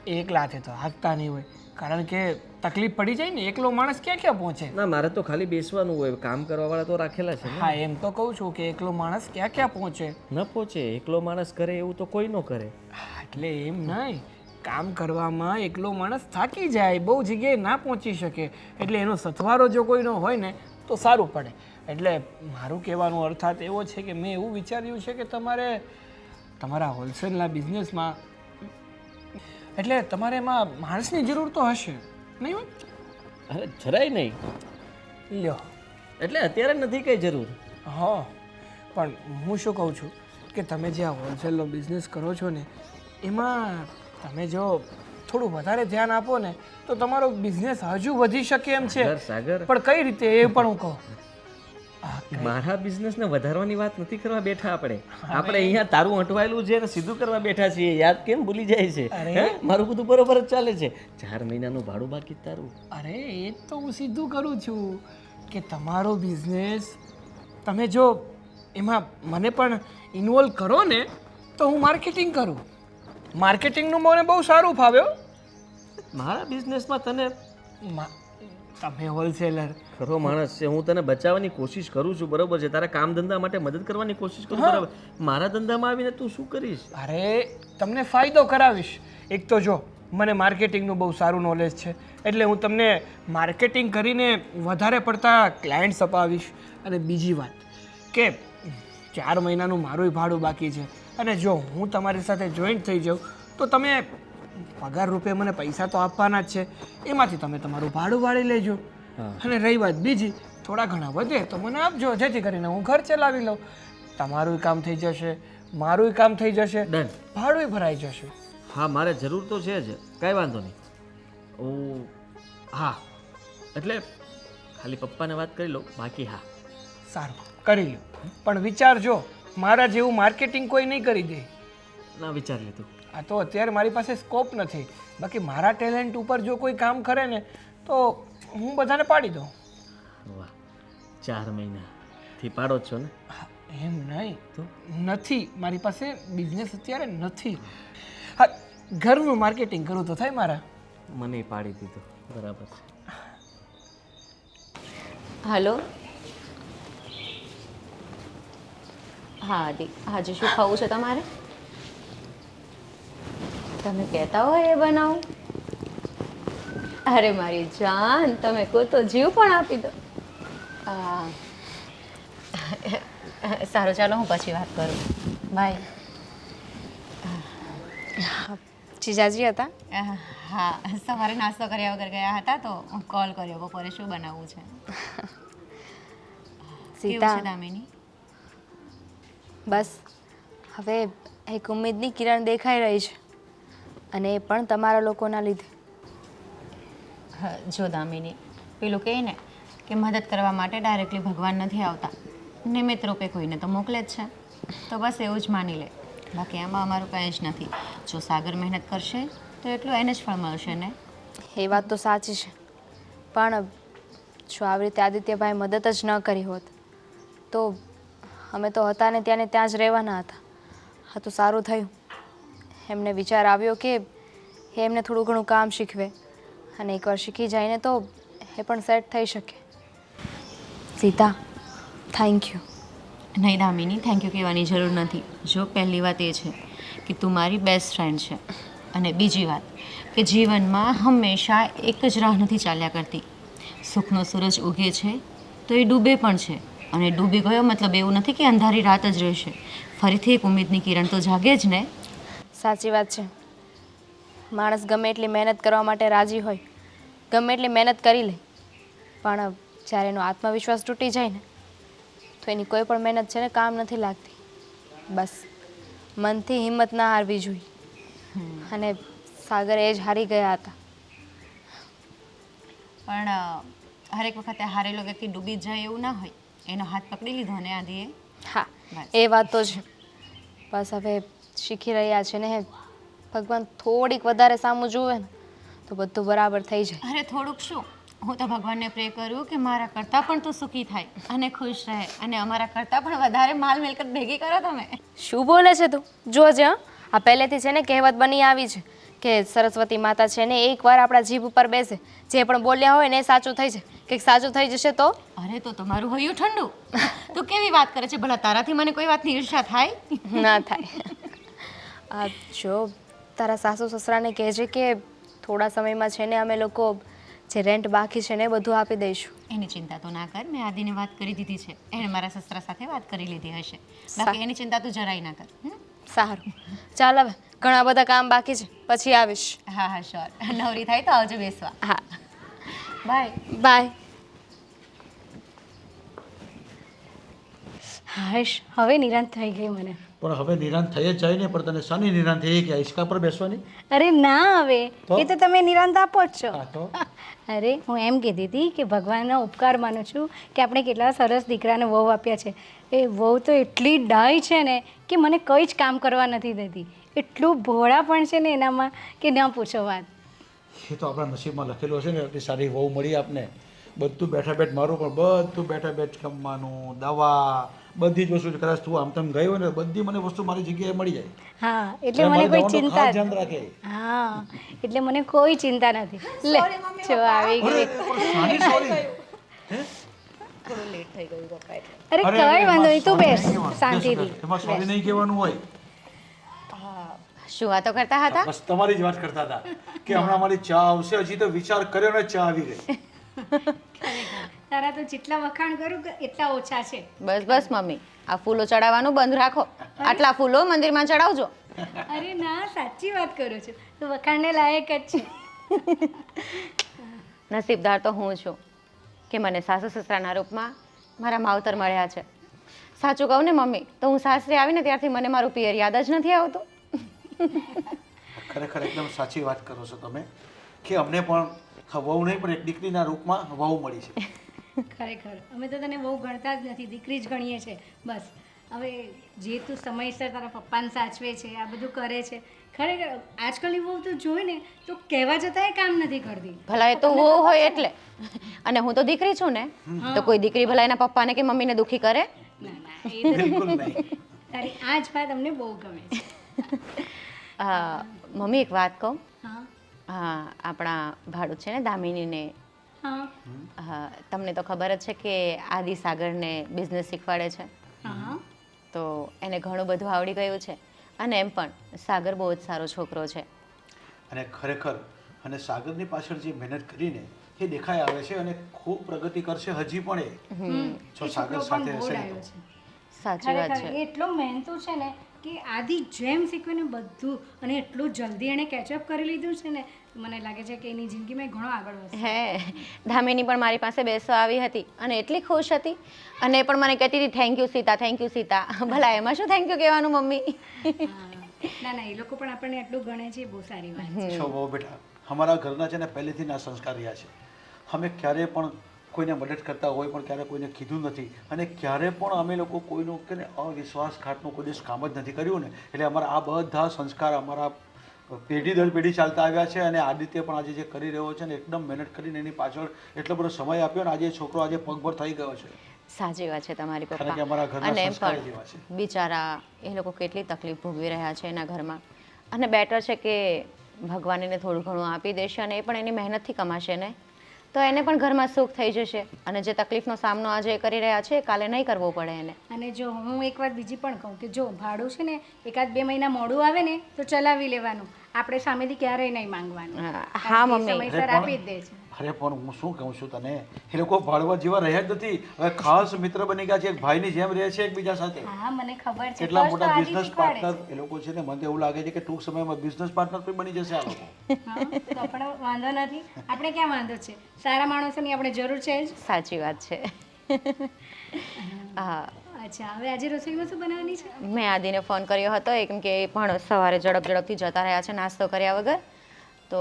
એ એકલાથી તો હાંકતા નહીં હોય, કારણ કે તકલીફ પડી જાય ને. એકલો માણસ ક્યાં ક્યાં પહોંચે? ના મારે તો ખાલી બેસવાનું હોય, કામ કરવાવાળા તો રાખેલા છે ને. હા એમ તો કહું છું કે એકલો માણસ ક્યાં ક્યાં પહોંચે. ન પહોંચે, એકલો માણસ કરે એવું તો કોઈ ન કરે. હા, એટલે એમ નહીં, કામ કરવામાં એકલો માણસ થાકી જાય, બહુ જગ્યાએ ના પહોંચી શકે, એટલે એનો સથવારો જો કોઈનો હોય ને તો સારું પડે. એટલે મારું કહેવાનો અર્થાત એવો છે કે મેં એવું વિચાર્યું છે કે તમારે તમારા હોલસેલના બિઝનેસમાં એટલે તમારે એમાં માણસની જરૂર તો હશે નહીં હોય? અરે જરાય નહીં. લ્યો એટલે અત્યારે નથી કઈ જરૂર. હા પણ હું શું કહું છું કે તમે જે આ હોલસેલનો બિઝનેસ કરો છો ને એમાં તમે જો થોડું વધારે ધ્યાન આપો ને તો તમારો બિઝનેસ હજુ વધી શકે એમ છે. સાગર પણ કઈ રીતે એ પણ હું કહું. મારા બિઝનેસને વધારવાની વાત નથી કરવા બેઠા આપણે. આપણે અહીંયા તારું અટવાયેલું છે ને સીધું કરવા બેઠા છીએ. યાદ કેમ ભૂલી જાય છે? હે? મારું બધું બરોબર જ ચાલે છે. 4 મહિનાનું ભાડું બાકી તારું. અરે એ તો હું સીધું કરું છું કે તમારો બિઝનેસ તમે જો એમાં મને પણ ઇન્વોલ્વ કરો ને તો હું માર્કેટિંગ કરું. માર્કેટિંગનું મને બહુ સારું ફાવ્યો. મારા બિઝનેસમાં તને તમે હોલસેલર ખરો માણસ છે, હું તને બચાવવાની કોશિશ કરું છું, બરોબર છે. તારા કામ ધંધા માટે મદદ કરવાની કોશિશ કરું, બરાબર. મારા ધંધામાં આવીને તું શું કરીશ? અરે તમને ફાયદો કરાવીશ. એક તો જો મને માર્કેટિંગનું બહુ સારું નોલેજ છે, એટલે હું તમને માર્કેટિંગ કરીને વધારે પડતા ક્લાયન્ટ્સ અપાવીશ. અને બીજી વાત કે 4 મહિનાનું મારું ભાડું બાકી છે, અને જો હું તમારી સાથે જોઈન્ટ થઈ જાઉં તો તમે પગાર રૂપે મને પૈસા તો આપવાના જ છે, એમાંથી તમે તમારું ભાડું વાળી લેજો. અને રહી વાત બીજી થોડા ઘણા વધે તો મને આપજો, જેથી કરીને હું ઘર ચલાવી લઉં. તમારું કામ થઈ જશે, મારું કામ થઈ જશે, ડન. ભાડું ભરાઈ જશે. હા, મારે જરૂર તો છે જ, કાંઈ વાંધો નહીં. હા, એટલે ખાલી પપ્પાને વાત કરી લો, બાકી હા. સારું, કરી લો. પણ વિચારજો, મારા જેવું માર્કેટિંગ કોઈ નહીં કરી દે. ના, વિચારી લીધું. આ તો અત્યારે મારી પાસે સ્કોપ નથી. બાકી મારા ટેલેન્ટ ઉપર જો કોઈ કામ કરે ને તો હું બધાને પાડી દઉં. વાહ, 4 મહિનાથી પાડો જ છો ને? હા, એમ નહીં તો નથી, મારી પાસે બિઝનેસ અત્યારે નથી. હા, ઘરનું માર્કેટિંગ કરું તો થાય મારા. મને પાડી દીધું, બરાબર છે. હલો. હા દી, આજે શું ખાવું છે તમારે? તમે કહેતા હોય એ બનાવો. અરે મારી જાન, તમે કહો તો જીવ પણ આપી દો. હા સારું, ચાલો હું પછી વાત કરું. બાય. જીજાજી હતા? હા, સવારે નાસ્તો કર્યા વગર ગયા હતા તો કોલ કર્યો. બપોરે શું બનાવવું છે? કેવું છે દામિની? બસ હવે એક ઉમ્મીદની કિરણ દેખાઈ રહી છે, અને એ પણ તમારા લોકોના લીધે. જો દામિની, પેલું કહે ને કે મદદ કરવા માટે ડાયરેક્ટલી ભગવાન નથી આવતા, નિમિત્ત રૂપે કોઈને તો મોકલે જ છે. તો બસ એવું જ માની લે, બાકી એમાં અમારું કંઈ જ નથી. જો સાગર મહેનત કરશે તો એટલું એને જ ફળ મળશે ને. એ વાત તો સાચી છે, પણ જો આવી રીતે આદિત્યભાઈ મદદ જ ન કરી હોત તો અમે તો હતા ને ત્યાં જ રહેવાના હતા. હા, તો સારું થયું એમને વિચાર આવ્યો કે એમને થોડું ઘણું કામ શીખવે, અને એકવાર શીખી જાય ને તો એ પણ સેટ થઈ શકે. Sita, thank you. નહીં દામિની, થેન્ક યુ કહેવાની જરૂર નથી. જો પહેલી વાત એ છે કે તું મારી બેસ્ટ ફ્રેન્ડ છે, અને બીજી વાત કે જીવનમાં હંમેશા એક જ રાહ નથી ચાલ્યા કરતી. સુખનો સૂરજ ઉગે છે તો એ ડૂબે પણ છે, અને ડૂબી ગયો મતલબ એવું નથી કે અંધારી રાત જ રહેશે. ફરીથી એક ઉમ્મીદની કિરણ તો જાગે જ ને. સાચી વાત છે. માણસ ગમે એટલી મહેનત કરવા માટે રાજી હોય, ગમે એટલી મહેનત કરી લે, પણ જ્યારે એનો આત્મવિશ્વાસ તૂટી જાય ને તો એની કોઈ પણ મહેનત છે ને કામ નથી લાગતી. બસ મનથી હિંમત ના હારવી જોઈએ, અને સાગર એ જ હારી ગયા હતા. પણ હરેક વખતે હારેલો વ્યક્તિ ડૂબી જ જાય એવું ના હોય. એનો હાથ પકડી લીધો ને આદિએ. હા, બસ. એ વાત તો છે. બસ હવે શીખી રહ્યા છે ને, ભગવાન થોડીક વધારે સામું જુએ ને તો બધું બરાબર થઈ જાય. અરે થોડુંક શું, હું તો ભગવાનને પ્રે કરું કે મારા કરતાં પણ તું સુખી થાય અને ખુશ રહે, અને અમારા કરતાં પણ વધારે માલ મિલકત ભેગી કરો તમે. શું બોલે છે તું? જોજે હં, આ પહેલેથી છે ને કહેવત બની આવી છે કે સરસ્વતી માતા છે ને એકવાર આપણા જીભ ઉપર બેસે, જે પણ બોલ્યા હોય ને એ સાચું થઈ જાય. કંઈક સાચું થઈ જશે તો? અરે તો તમારું હૈયું ઠંડુ. તું કેવી વાત કરે છે? ભલા તારાથી મને કોઈ વાતની ઈર્ષા થાય? ના થાય. આ જો તારા સાસુ સસરાને કહેજે કે થોડા સમયમાં છે ને અમે લોકો જે રેન્ટ બાકી છે ને એ બધું આપી દઈશું. એની ચિંતા તો ના કર, મેં આદિને વાત કરી દીધી છે. એણે મારા સસરા સાથે વાત કરી લીધી હશે. બાકી એની ચિંતા તું જરાય ના કર. સારું, ચાલ હવે ઘણા બધા કામ બાકી છે, પછી આવીશ. હા હા શ્યોર. નવરી થાય તો આવજો બેસવા. હા, બાય. બાય. હર્ષ, હવે નિરાંત થઈ ગઈ મને. પણ હવે નિરાંત થઈ જ જાય ને, પણ તને શાની નિરાંત થઈ કે હિંચકા પર બેસવાની? અરે ના, હવે તો? એ તો તમે નિરાંત આપો જ છો. હા તો અરે હું એમ કહેતી હતી કે ભગવાનનો ઉપકાર માનું છું કે આપણે કેટલા સરસ દીકરાને વહુ આપ્યા છે. એ વહુ તો એટલી ડાય છે ને કે મને કંઈ જ કામ કરવા નથી દેતી. એટલું ભોળા પણ છે ને એનામાં કે ન પૂછો વાત. એ તો આપણા નસીબમાં લખેલું હશે ને, એટલી સારી વહુ મળી આપને. બધું બેઠા બેઠ મારું પણ બધું બેઠા બેઠ કમવાનું, દવા, બધી જ વસ્તુ કદાચ તું આમ તેમ ગઈ હોય ને બધી મને વસ્તુ મારી જગ્યાએ મળી જાય. હા, એટલે એટલે મને મારી કોઈ દવાનું ચિંતા ખાસ ધ્યાન રાખે. હા, એટલે મને કોઈ ચિંતા નથી. લે જો આવી ગઈ. સાની સોરી. અરે કઈ વાંધો નહીં, તું બેસ શાંતિથી. એમાં સોરી નહીં કહેવાનું હોય. શું વાતો કરતા હતા? બસ તમારી જ વાત કરતા હતા કે હમણાં મારી ચા આવશે, હજી તો વિચાર કર્યો ને ચા આવી ગઈ. તારા તો જેટલા વખાણ કરું એટલા ઓછા છે. બસ બસ મમ્મી, આ ફૂલો ચડાવવાનું બંધ રાખો. આટલા ફૂલો મંદિરમાં ચડાવજો. અરે ના, સાચી વાત કરું છું. તું વખાણને લાયક જ છે. નસીબદાર તો હું છું. કે મને સાસુ સસરાના રૂપમાં મારા માવતર મળ્યા છે. સાચું કહું ને મમ્મી, તો હું સાસરે આવીને ત્યારથી મને મારું પિયર યાદ જ નથી આવતું. ખરેખર એકદમ સાચી વાત કરો છો તમે કે અમને પણ વહુ નહીં પણ એક દીકરીના રૂપમાં વહુ મળી છે. ખરેખર અમે તો તને બહુ ગણતા જ નથી, દીકરી જ ગણીએ છીએ બસ. હવે જે તું સમયસર તારા પપ્પાને સાચવે છે, આ બધું કરે છે, ખરેખર આજકાલની બહુ તો જોઈ ને તો કહેવા જતાં એ કામ નથી કરતી. ભલા એ તો વહુ હોય એટલે, અને હું તો દીકરી છું ને, તો કોઈ દીકરી ભલા એના પપ્પાને કે મમ્મીને દુખી કરે? ના ના એ તો બિલકુલ નહીં. તારી આ જ વાત અમને બહુ ગમે છે. મમ્મી એક વાત કહું? હા હા, આપણા ભાડું છે ને દામિનીને, હા તમને તો ખબર જ છે કે આદિ સાગરને બિઝનેસ શીખવાડે છે. હા તો એને ઘણું બધું આવડી ગયું છે, અને એમ પણ સાગર બહુ જ સારો છોકરો છે. અને ખરેખર અને સાગરની પાછળ જે મહેનત કરીને એ દેખાઈ આવે છે અને ખૂબ પ્રગતિ કરશે હજી પણ એ જો સાગર સાથે હશે ને તો. સાચી વાત ખરેખર છે. એ એટલો મહેનતુ છે ને કે આદિ જેમ શીખવે ને બધું, અને એટલું જલ્દી એણે કેચઅપ કરી લીધું છે ને, મને લાગે છે કે એની જિંદગીમાં ઘણો આગળ વધશે. હે, ધામિની પણ મારી પાસે બેસવા આવી હતી અને એટલી ખુશ હતી, અને એ પણ મને કહેતી હતી thank you Sita, thank you Sita. ભલા એમાં શું થેન્ક યુ કહેવાનું મમ્મી? ના ના એ લોકો પણ આપણને એટલું ગણે છે, બહુ સારી વાત છે. છો બહુ બેટા, અમારા ઘરના છે ને પહેલેથી ના સંસ્કાર રહ્યા છે. અમે ક્યારેય પણ કોઈને મદદ કરતા હોય પણ ક્યારે કોઈને કીધું નથી, અને ક્યારે પણ અમે લોકો કોઈનું કે ને અવિશ્વાસઘાતનું કોઈ દિવસ કામ જ નથી કર્યું ને. એટલે અમારા આ બધા સંસ્કાર અમારા પેઢી દર પેઢી ચાલતા આવ્યા છે. અને આદિત્ય પણ આજે જે કરી રહ્યો છે ને એકદમ મહેનત કરીને એની પાછળ એટલો બધો સમય આપ્યો ને આજે છોકરો આજે પગભર થઈ ગયો છે. સાચી વાત છે તમારી કારણ કે પપ્પા. અમારા ઘરના અને એમ સંસ્કાર જ એવા છે. પણ બિચારા એ લોકો કેટલી તકલીફ ભોગવી રહ્યા છે એના ઘરમાં, અને બેટર છે કે ભગવાન એને થોડું ઘણું આપી દેશે, અને એ પણ એની મહેનતથી કમાશે ને, તો એને પણ ઘરમાં સુખ થઈ જશે. અને જે તકલીફનો સામનો આજે એ કરી રહ્યા છે કાલે નહીં કરવો પડે એને. અને જો હું એક વાત બીજી પણ કહું કે જો ભાડું છે ને 1-2 મહિના મોડું આવે ને તો ચલાવી લેવાનું, આપણે સામેથી ક્યારેય નહીં માંગવાનું. હા કારણ કે મમ્મી. સમયસર આપી જ દે છે. અરે પણ હું શું કહું છું તને, એ લોકો ભાડવા જેવા રહ્યા જ નથી. હવે ખાસ મિત્ર બની ગયા છે, એક ભાઈની જેમ રહે છે એકબીજા સાથે. હા મને ખબર છે. એટલા first તો મોટા આદિ બિઝનેસ શીખવાડે પાર્ટનર એ લોકો છે ને. મને તો એવું લાગે છે કે ટૂંક સમયમાં બિઝનેસ પાર્ટનર પણ બની જશે આ લોકો. છે. હા, તો પણ વાંધો નથી, આપણે ક્યાં વાંધો છે, સારા માણસોની આપણે જરૂર છે જ. સાચી વાત છે. હા, અચ્છા હવે આજે રસોઈમાં શું બનાવવાની છે? મેં આદિને ફોન કર્યો હતો કેમ કે એ પણ સવારે ઝડપથી જતા રહ્યા છે નાસ્તો કર્યા વગર. તો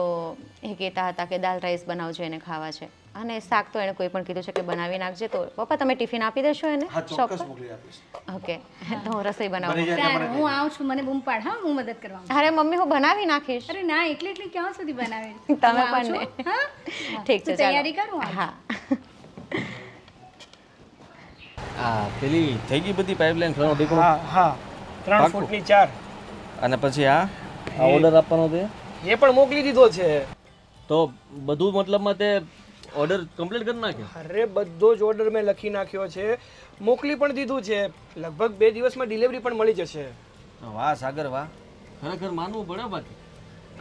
એ કહેતા હતા કે દાલ રાઈસ બનાવજો, એને ખાવા છે. અને શાક તો એણે કોઈ પણ કીધું છે કે બનાવી નાખજે. તો પપ્પા તમે ટિફિન આપી દેશો એને હા શોપ ચોક્કસ પર? મોકલી આપીશ. ઓકે, તો હું રસોઈ બનાવું. બની જાય એટલે મને સારું, હું આવું છું, મને બૂમ પાડ, હા હું મદદ કરવા આવું. અરે મમ્મી હું બનાવી નાખીશ. અરે ના એકલી ક્યાં સુધી બનાવે? તમે હું આવું પણ ને. છું, હા? ઠીક છે, તું તૈયારી કરું હા. આ પેલી થઈ ગઈ બધી પાઇપલાઇન ઘણો દીકરો. હા હા 3 પાક્કું. ફૂટની 4 અને પછી આ ઓર્ડર આપવાનો તે એ પણ મોકલી દીધો છે. તો બધું મતલબમાં તે ઓર્ડર કમ્પ્લીટ કરી નાખ્યો. અરે બધો જ ઓર્ડર મેં લખી નાખ્યો છે, મોકલી પણ દીધું છે. લગભગ 2 દિવસમાં ડિલિવરી પણ મળી જશે. વાહ સાગર વાહ, ખરેખર માનવું પડે. બાકી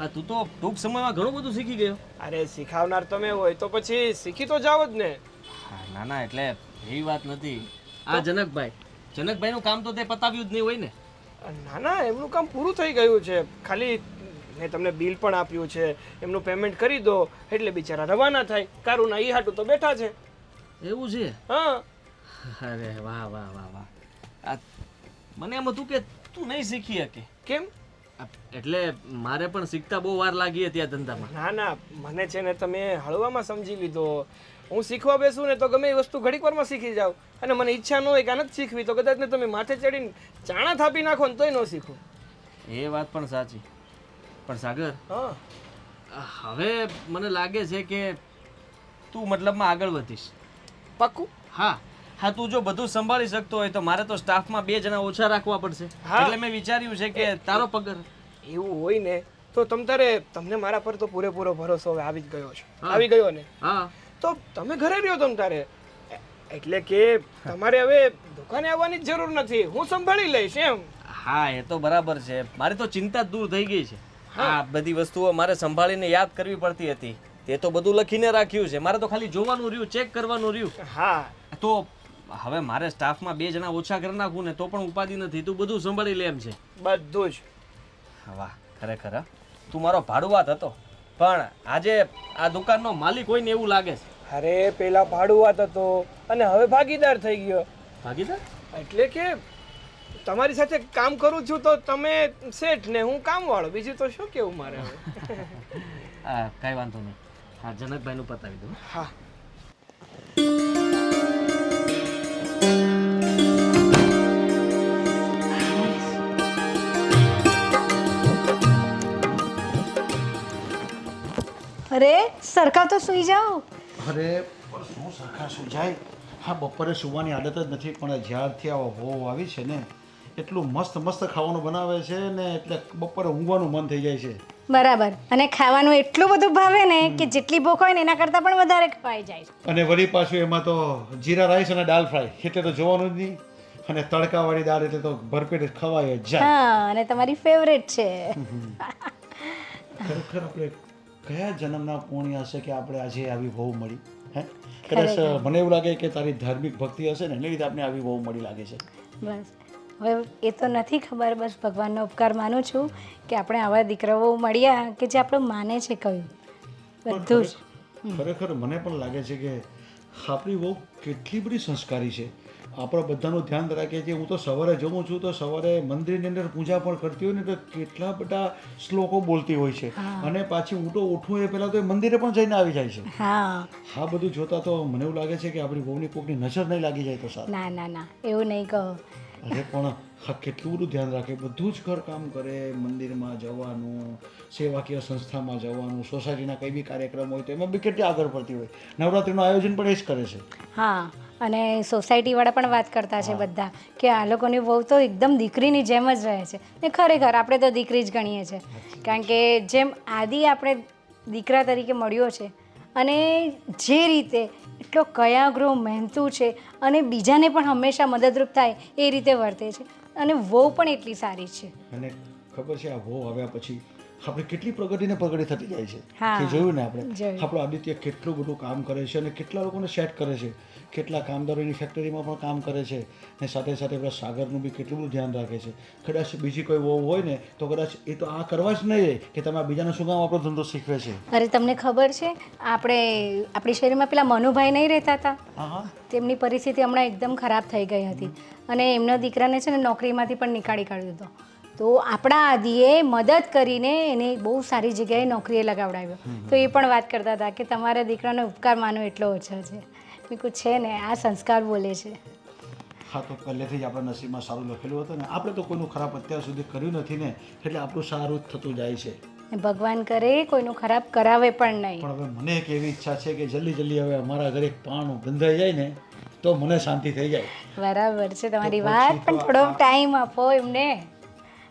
આ તું તો ટૂંક સમયમાં ઘણું બધું શીખી ગયો. અરે શીખાવનાર તમે હોય તો પછી શીખી તો જાવ જ ને. હા, ના ના એટલે એવી વાત નથી. આ જનકભાઈનું કામ તો તે પતાવ્યું જ નહીં હોય ને. ના ના એમનું કામ પૂરું થઈ ગયું છે. ખાલી મેં તમને બિલ પણ આપ્યું છે, એમનું પેમેન્ટ કરી દો એટલે બિચારા રવાના થાય. કારુના ઈ હાટું તો બેઠા છે. એવું છે? હા અરે વાહ વાહ વાહ વાહ. આ મને એમ હતું કે તું નહીં શીખી શકે. કેમ? એટલે મારે પણ શીખતા બહુ વાર લાગી હતી આ ધંધામાં. ના ના મને છે ને તમે હળવામાં સમજી લીધો. હું શીખવા બેસું ને તો ગમે એ વસ્તુ ઘડીક વારમાં શીખી જાઉં, અને મને ઈચ્છા ન હોય કે આને જ શીખવી તો કદાચ ને તમે માથે ચડીને ચાણા થાપી નાખો ને તોય ન શીખું. એ વાત પણ સાચી. પણ સાગર હા હવે મને લાગે છે કે તું મતલબમાં આગળ વધીશ. પાક્કું? હા હા, તું જો બધું સંભાળી શકતો હોય તો મારે તો સ્ટાફમાં 2 જણા ઓછા રાખવા પડશે. હા. એટલે મેં વિચાર્યું છે કે તારો પગાર. એવું હોય ને તો તમને મારા પર તો પૂરેપૂરો ભરોસો હવે આવી જ ગયો છે. હા. આવી ગયો ને હા તો તમે ઘરે રહ્યો તમ તારે. એટલે કે તમારે હવે દુકાને આવવાની જ જરૂર નથી, હું સંભાળી લઈશ એમ. હા, એ તો બરાબર છે. મારી તો ચિંતા જ દૂર થઈ ગઈ છે. આ બધી વસ્તુઓ મારે સંભાળીને યાદ કરવી પડતી હતી. તે તો બધું લખીને રાખ્યું છે, મારે તો ખાલી જોવાનું રહ્યું, ચેક કરવાનું રહ્યું. હા તો હવે મારે સ્ટાફમાં 2 જણા ઓછા કરી નાખું ને તો પણ ઉપાધિ નથી. તું બધું સંભાળી લે એમ છે. બધું જ. વાહ ખરેખર હા. તું મારો ભાડુઆત હતો, પણ આજે આ દુકાનનો માલિક હોય ને એવું લાગે છે. અરે પેલા ભાડુઆત હતો અને હવે ભાગીદાર થઈ ગયો. ભાગીદાર? એટલે કે તમારી સાથે કામ કરું છું તો તમે શેઠ ને હું કામવાળો, બીજું તો શું કેવું મારે હવે. હા, કાંઈ વાંધો નહીં. હા, જનકભાઈનું પતાવી દઉં. હા. અરે સરખા તો સૂઈ જાઓ. અરે પણ શું સરખા સુજાય? હા, બપોરે સુવાની આદત જ નથી, પણ જ્યારથી આ વહુ આવી છે ને એટલું મસ્ત મસ્ત ખાવાનું બનાવે છે ને એટલે બપોરે ઊંઘવાનું મન થઈ જાય છે. બરાબર. અને ખાવાનું એટલું બધું ભાવે ને કે જેટલી ભૂખ હોય ને એના કરતાં પણ વધારે ખવાઈ જાય છે. અને વળી પાછું એમાં તો જીરા રાઈસ અને દાલ ફ્રાય એટલે તો જોવાનું જ નહીં. અને તડકાવાળી દાળ એટલે તો ભરપેટ ખવાય જ જાય. હા, અને તમારી ફેવરેટ છે. ખરેખર આપણે કયા જન્મના પુણ્ય હશે કે આપણે આજે આવી વહુ મળી? હે, કદાચ મને એવું લાગે કે તારી ધાર્મિક ભક્તિ હશે ને એને લીધે આપણે આવી વહુ મળી લાગે છે. બસ હવે એ તો નથી ખબર, બસ ભગવાનનો ઉપકાર માનું છું કે આપણે આવા દીકરાઓ મળ્યા કે જે આપણું માને છે કહ્યું બધું જ. ખરેખર મને પણ લાગે છે કે આપણી વહુ કેટલી બધી સંસ્કારી છે. આપણા બધાનું ધ્યાન રાખે છે. હું તો સવારે જઉં છું તો સવારે મંદિરની અંદર પૂજા પણ કરતી હોય ને તો કેટલા બધા શ્લોકો બોલતી હોય છે. અને પાછી હું તો ઉઠું એ પહેલાં તો એ મંદિરે પણ જઈને આવી જાય છે. હા, આ બધું જોતાં તો મને એવું લાગે છે કે આપણી વહુની કોકની નજર નહીં લાગી જાય તો સારું. ના ના ના, એવું નહીં કહો. અરે પણ હા, કેટલું બધું ધ્યાન રાખે, બધું જ ઘર કામ કરે, મંદિરમાં જવાનું, સેવાકીય સંસ્થામાં જવાનું, સોસાયટીના કંઈ બી કાર્યક્રમ હોય તો એમાં બી કેટલી આગળ પડતી હોય. નવરાત્રિનું આયોજન પણ એ જ કરે છે. હા, અને સોસાયટીવાળા પણ વાત કરતા છે બધા કે આ લોકોની વહુ તો એકદમ દીકરીની જેમ જ રહે છે. ને ખરેખર આપણે તો દીકરી જ ગણીએ છીએ, કારણ કે જેમ આદિ આપણે દીકરા તરીકે મળ્યો છે અને જે રીતે એટલો કયાગ્રહ મહેનતુ છે અને બીજાને પણ હંમેશા મદદરૂપ થાય એ રીતે વર્તે છે અને વહુ પણ એટલી સારી છે. અને ખબર છે આ વહુ આવ્યા પછી આપણે કેટલી પ્રગતિને પ્રગતિ થતી જાય છે. હા, કે જોયું ને આપણે જોયું. આપણું આદિત્ય કેટલું બધું કામ કરે છે અને કેટલા લોકોને સેટ કરે છે, કેટલા કામદારોની ફેક્ટરીમાં પણ કામ કરે છે અને સાથે સાથે પેલા સાગરનું બી કેટલું બધું ધ્યાન રાખે છે. કદાચ બીજી કોઈ વહુ હોય ને તો કદાચ એ તો આ કરવા જ નહીં કે તમે આ બીજાને શું કામ આપણો ધંધો શીખવે છે. અરે તમને ખબર છે આપણી શહેરમાં પેલા મનુભાઈ નહીં રહેતા હતા, હા હા, તેમની પરિસ્થિતિ હમણાં એકદમ ખરાબ થઈ ગઈ હતી અને એમના દીકરાને છે ને નોકરીમાંથી પણ નીકાળી કાઢ્યો હતો. તો આપણા આદિએ મદદ કરીને એને બહુ સારી જગ્યાએ નોકરીએ લગાવડાવ્યો. તો એ પણ વાત કરતા હતા કે તમારા દીકરાનો ઉપકાર માનો એટલો ઓછો છે. મેં કહ્યું છે ને, આ સંસ્કાર બોલે છે. હા, તો પહેલેથી જ આપણા નસીબમાં સારું લખેલું હતું ને. આપણે તો કોઈનું ખરાબ અત્યાર સુધી કર્યું નથી ને એટલે આપણું સારું જ થતું જાય છે. ભગવાન કરે કોઈનું ખરાબ કરાવે પણ નહીં. પણ હવે મને એક એવી ઈચ્છા છે કે જલ્દી જલ્દી હવે અમારા ઘરે એક પાણું બંધાઈ જાય ને તો મને શાંતિ થઈ જાય. બરાબર છે તમારી તો વાત, પછી તો પણ થોડોક ટાઈમ આપો એમને.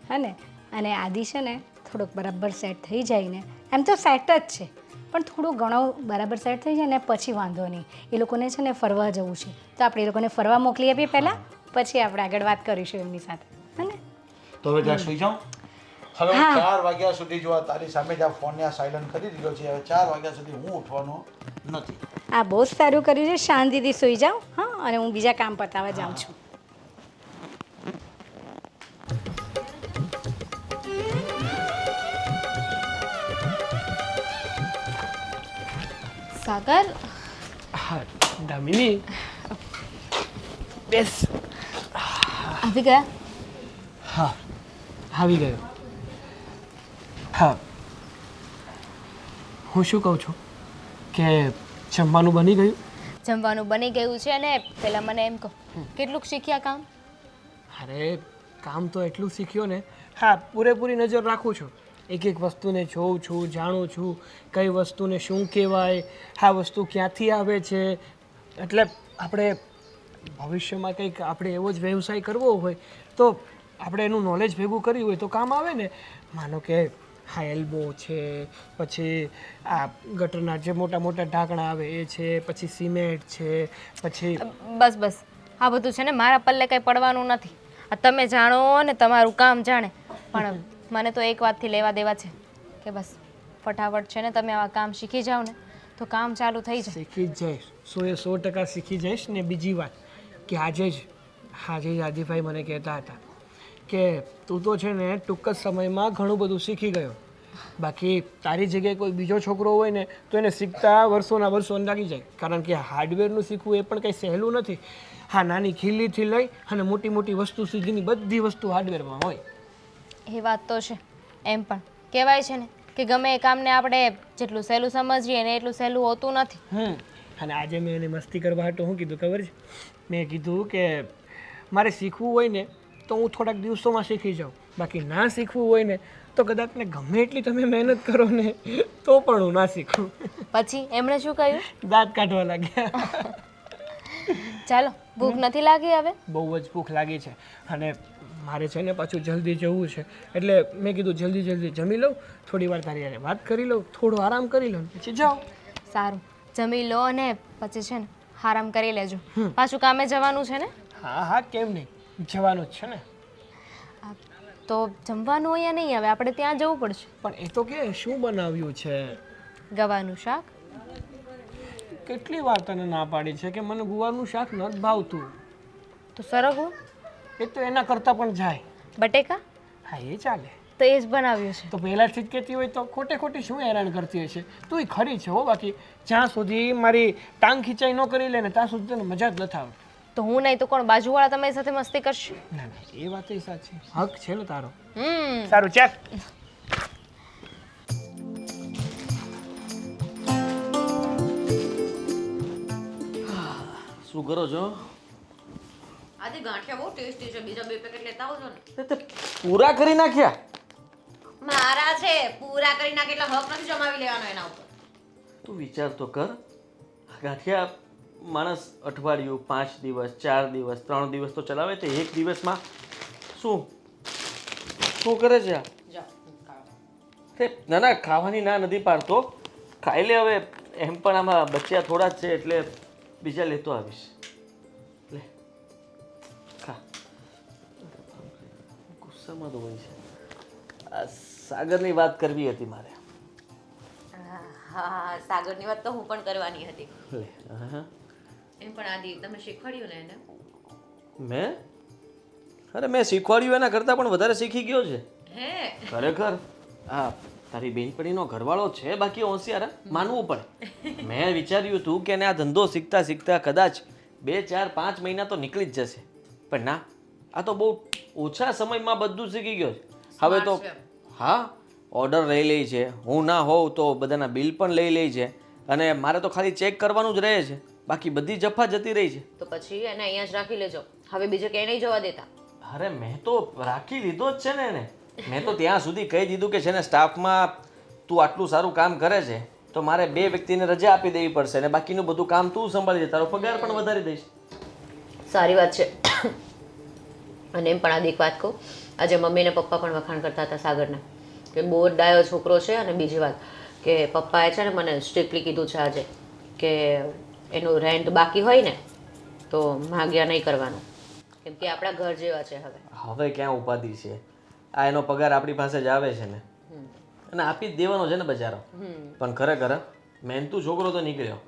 હા ને, અને આદિ છે ને થોડોક બરાબર સેટ થઈ જાય ને, એમ તો સેટ જ છે પણ થોડું ઘણું બરાબર સેટ થઈ જાય ને પછી વાંધો નહીં. એ લોકોને છે ને ફરવા જવું છે તો આપણે એ લોકોને ફરવા મોકલી આપીએ પહેલાં, પછી આપણે આગળ વાત કરીશું એમની સાથે. હા ને? તો હવે જ્યાં સુઈ જાઉં. હવે 4 વાગ્યા સુધી જો આ તારી સામે જ આ ફોનને આ સાયલન્ટ કરી દીધો છે. હવે 4 વાગ્યા સુધી હું ઉઠવાનો નથી. આ બહુ જ સારું કર્યું છે. શાંતિથી સૂઈ જાઓ. હા, અને હું બીજા કામ પતાવવા જાઉં છું. સાગર, હા દામિની, બેસ. આવી ગયા? હા, આવી ગયો. હા, હું શું કહું છું કે જમવાનું બની ગયું? જમવાનું બની ગયું છે અને પહેલાં મને એમ કહો, કેટલુંક શીખ્યા કામ? અરે કામ તો એટલું શીખ્યો ને. હા, પૂરેપૂરી નજર રાખું છું. એક એક વસ્તુને જોઉં છું, જાણું છું કઈ વસ્તુને શું કહેવાય, આ વસ્તુ ક્યાંથી આવે છે. એટલે આપણે ભવિષ્યમાં કંઈક આપણે એવો જ વ્યવસાય કરવો હોય તો આપણે એનું નોલેજ ભેગું કર્યું હોય તો કામ આવે ને. માનો કે હા એલ્બો છે, પછી આ ગટરના જે મોટા મોટા ઢાંકણા આવે એ છે, પછી સિમેન્ટ છે, પછી બસ બસ, આ બધું છે ને મારા પલ્લે કંઈ પડવાનું નથી. આ તમે જાણો ને તમારું કામ જાણે, પણ મને તો એક વાતથી લેવા દેવા છે કે બસ ફટાફટ છે ને તમે આવા કામ શીખી જાઓ ને તો કામ ચાલુ થઈ જાય. શીખી જ જઈશ, 100% શીખી જઈશ. ને બીજી વાત કે આજે જ આદિભાઈ મને કહેતા હતા કે તું તો છે ને ટૂંક જ સમયમાં ઘણું બધું શીખી ગયો બાકી તારી જગ્યાએ કોઈ બીજો છોકરો હોય ને તો એને શીખતા વર્ષોના વર્ષો લાગી જાય, કારણ કે હાર્ડવેરનું શીખવું એ પણ કંઈ સહેલું નથી. હા, નાની ખીલીથી લઈ અને મોટી મોટી વસ્તુ સુધીની બધી વસ્તુ હાર્ડવેરમાં હોય. એ વાત તો છે. એમ પણ કહેવાય છે ને કે ગમે એ કામને આપણે જેટલું સહેલું સમજીએ ને એટલું સહેલું હોતું નથી. અને આજે મેં એને મસ્તી કરવા હાટું શું કીધું ખબર છે? મેં કીધું કે મારે શીખવું હોય ને તો હું થોડાક દિવસોમાં શીખી જાઉં, બાકી ના શીખવું હોય ને તો કદાચ ને ગમે એટલી તમે મહેનત કરો ને તો પણ હું ના શીખું. પછી એમણે શું કહ્યું? દાંત કાઢવા લાગ્યા. ચાલો, ભૂખ નથી લાગી હવે? બહુ જ ભૂખ લાગી છે અને મારે છે ને પાછું જલ્દી જવું છે, એટલે મેં કીધું જલ્દી જલ્દી જમી લઉં, થોડી વાર તારી હારે વાત કરી લઉં, થોડો આરામ કરી લઉં, પછી જાઓ. સારું, જમી લો અને પછી છે ને આરામ કરી લેજો. પાછું કામે જવાનું છે ને? હા હા, કેમ નહીં, જવાનું જ છે ને. તો જમવાનું અહીંયા નહીં, હવે આપણે ત્યાં જવું પડશે. પણ એ તો કે શું બનાવ્યું છે? ગવાનું શાક. કેટલી વાર તને ના પાડી છે કે મને ગુવારનું શાક નથી ભાવતું. તો સરગવું? એ તો એના કરતાં પણ જાય. બટેકા? હા, એ ચાલે. તો એ જ બનાવ્યું છે. તો પહેલાંથી જ કહેતી હોય તો ખોટે ખોટી શું હેરાન કરતી હશે? તું ખરી છે હો, બાકી જ્યાં સુધી મારી ટાંગ ખીચાઈ ન કરી લે ને ત્યાં સુધી તને મજા જ નથી આવતી. તો હું નહીં તો કોણ, બાજુવાળા તમારી સાથે મસ્તી કરશે? ના ના, એ વાત સાચી, હક છે ને તારો. હમ. સારું, ચાલ. શું કરો છો? આજે ગાંઠિયા બહુ ટેસ્ટી છે, બીજા 2 પેકેટ લેતા આવજો ને. તે પૂરા કરી નાખ્યા? મારા છે, પૂરા કરી નાખે એટલે હક નથી જમાવી લેવાનો એના ઉપર. તું વિચાર તો કર, ગાંઠિયા માણસ અઠવાડિયું, 5 દિવસ, 4 દિવસ, 3 દિવસ તો ચલાવે, તે એક દિવસમાં શું શું કરે છે આ? તે ના ના, ખાવાની ના નથી પાડતો, ખાઈ લે હવે. એમ પણ આમાં બચ્યા થોડા જ છે એટલે બીજા લેતો આવીશ. લે ખા. ગુસ્સામાં તો હોય છે. આ સાગરની વાત કરવી હતી મારે. હા, સાગરની વાત તો હું પણ કરવાની હતી. લે હા. એમ પણ આદિ તમે શીખવાડ્યું ને એને? મેં? અરે મેં શીખવાડ્યું એના કરતાં પણ વધારે શીખી ગયો છે. હે? ખરેખર. હા, તારી બેનપણીનો ઘરવાળો છે બાકી હોશિયાર, માનવું પડે. મેં વિચાર્યું હતું કે એને આ ધંધો શીખતા શીખતા કદાચ 2, 4, 5 મહિના તો નીકળી જ જશે, પણ ના, આ તો બહુ ઓછા સમયમાં બધું શીખી ગયો છે. હવે તો હા, ઓર્ડર લઈ લે છે, હું ના હોઉં તો બધાના બિલ પણ લઈ લે છે, અને મારે તો ખાલી ચેક કરવાનું જ રહે છે, બાકી બધી જફા જતી રહી છે. તો પછી એને અહીંયા જ રાખી લેજો, હવે બીજે ક્યાંય નહીં જવા દેતા. અરે મેં તો રાખી લીધો જ છે ને એને. મેં તો ત્યાં સુધી કહી દીધું કે છે ને, સ્ટાફમાં તું આટલું સારું કામ કરે છે તો મારે 2 વ્યક્તિને રજા આપી દેવી પડશે, અને બાકીનું બધું કામ તું સંભાળી દે, તારો પગાર પણ વધારી દઈશ. સારી વાત છે. અને એમ પણ આદિ એક વાત કહું, આજે મમ્મી ને પપ્પા પણ વખાણ કરતા હતા સાગરના, કે બહુ જ ડાયો છોકરો છે. અને બીજી વાત કે પપ્પાએ છે ને મને સ્ટ્રિક્ટલી કીધું છે આજે કે એનું રેન્ટ બાકી હોય ને તો માગ્યા નહીં કરવાનું, કેમ કે આપણા ઘર જેવા છે. હવે ક્યાં ઉપાધિ છે? આ એનો પગાર આપણી પાસે જ આવે છે ને, અને આપી જ દેવાનો છે ને બજારો. પણ ખરેખર મહેનતુ છોકરો તો નીકળ્યો.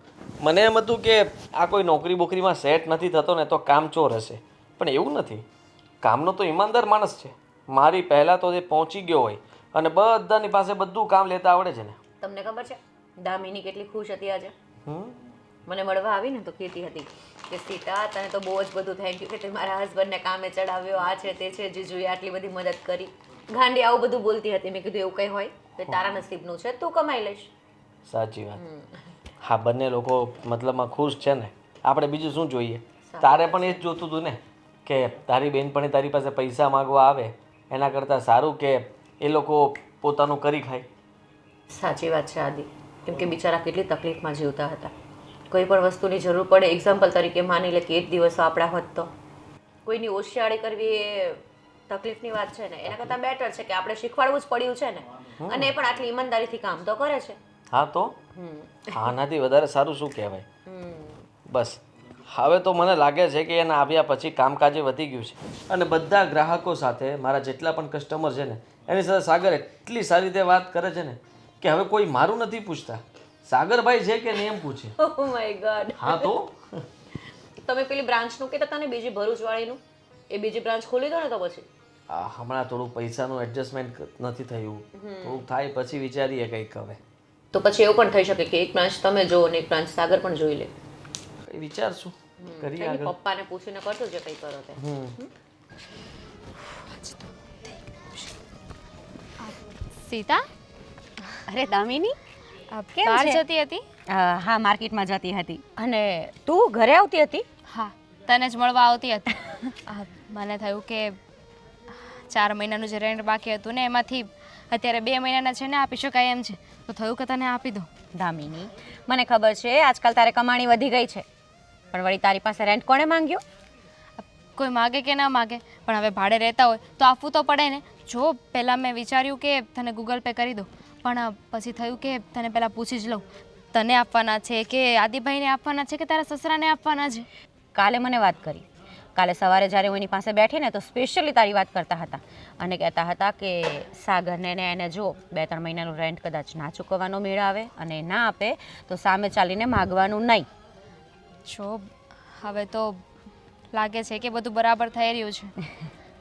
મને એમ હતું કે આ કોઈ નોકરી બોકરીમાં સેટ નથી થતો ને તો કામચોર હશે, પણ એવું નથી. કામનો તો ઈમાનદાર માણસ છે. મારી પહેલાં તો એ પહોંચી ગયો હોય અને બધાની પાસે બધું કામ લેતા આવડે છે ને. તમને ખબર છે દામિની કેટલી ખુશ હતી આજે? મને મળવા આવી ને તો કહેતી હતી કે સીતા, તને તો બહુ જ બધું થેન્ક યુ કે તે મારા હસબન્ડને કામે ચડાવ્યો, આ છે તે છે, જીજુએ આટલી બધી મદદ કરી. ગાંડી આવું બધું બોલતી હતી. મેં કીધું એવું કંઈ હોય તો તારા નસીબનું છે, તું કમાઈ લઈશ. સાચી વાત. હા, બંને લોકો મતલબમાં ખુશ છે ને, આપણે બીજું શું જોઈએ? તારે પણ એ જ જોતું હતું ને કે તારી બેનપણી તારી પાસે પૈસા માગવા આવે, એના કરતાં સારું કે એ લોકો પોતાનું કરી ખાય. સાચી વાત છે આદિ, કેમ કે બિચારા કેટલી તકલીફમાં જીવતા હતા. કોઈ પણ વસ્તુની જરૂર પડે, એક્ઝામ્પલ તરીકે માની લે કે 1 દિવસ આપણા હોત તો કોઈની ઓશિયાળી કરવી એ તકલીફની વાત છે ને, એના કરતાં બેટર છે કે આપણે શીખવાડવું જ પડ્યું છે ને, અને એ પણ આટલી ઈમાનદારીથી કામ તો કરે છે. હા તો આનાથી વધારે સારું શું કહેવાય? બસ હવે તો મને લાગે છે કે એના આવ્યા પછી કામકાજે વધી ગયું છે, અને બધા ગ્રાહકો સાથે, મારા જેટલા પણ કસ્ટમર છે ને, એની સાથે સાગર એટલી સારી રીતે વાત કરે છે ને કે હવે કોઈ મારું નથી પૂછતા, સાગરભાઈ છે કે નહીં એમ પૂછે. Oh my God. હા તો તમે પેલી બ્રાન્ચનું કહેતા હતા ને, બીજી ભરૂચવાળીનું, એ બીજી બ્રાન્ચ ખોલી દો ને તો પછી. આ હમણાં થોડું પૈસાનું એડજસ્ટમેન્ટ નથી થયું, થોડુંક થાય પછી વિચારીએ કંઈક હવે. તો પછી એવું પણ થઈ શકે કે એક બ્રાન્ચ તમે જો અને એક બ્રાન્ચ સાગર પણ જોઈ લે. કંઈ વિચારશું, કરીએ આગળ. પપ્પાને પૂછીને કરજો જે કંઈ કરો તે. સીતા અરે દામિની કેમ બહાર છે? જતી હતી? હા માર્કેટમાં જતી હતી. અને તું ઘરે આવતી હતી? હા, તને જ મળવા આવતી હતી. મને થયું કે 4 મહિનાનું જે રેન્ટ બાકી હતું ને એમાંથી અત્યારે 2 મહિનાના છે ને આપી શકાય એમ છે, તો થયું કે તને આપી દો. દામિની મને ખબર છે આજકાલ તારે કમાણી વધી ગઈ છે, પણ વળી તારી પાસે રેન્ટ કોણે માંગ્યો? કોઈ માગે કે ના માગે, પણ હવે ભાડે રહેતા હોય તો આપવું તો પડે ને. જો પહેલાં મેં વિચાર્યું કે તને ગૂગલ પે કરી દઉં, પણ પછી થયું કે તને પહેલાં પૂછી જ લઉં તને આપવાના છે કે આદિભાઈને આપવાના છે કે તારા સસરાને આપવાના છે. કાલે મને વાત કરી. કાલે સવારે જ્યારે હું એની પાસે બેઠી ને તો સ્પેશિયલી તારી વાત કરતા હતા અને કહેતા હતા કે સાગરને ને એને જો 2-3 મહિનાનું રેન્ટ કદાચ ના ચૂકવવાનો મેળ આવે અને ના આપે તો સામે ચાલીને માગવાનું નહીં. જો હવે તો લાગે છે કે બધું બરાબર થઈ રહ્યું છે.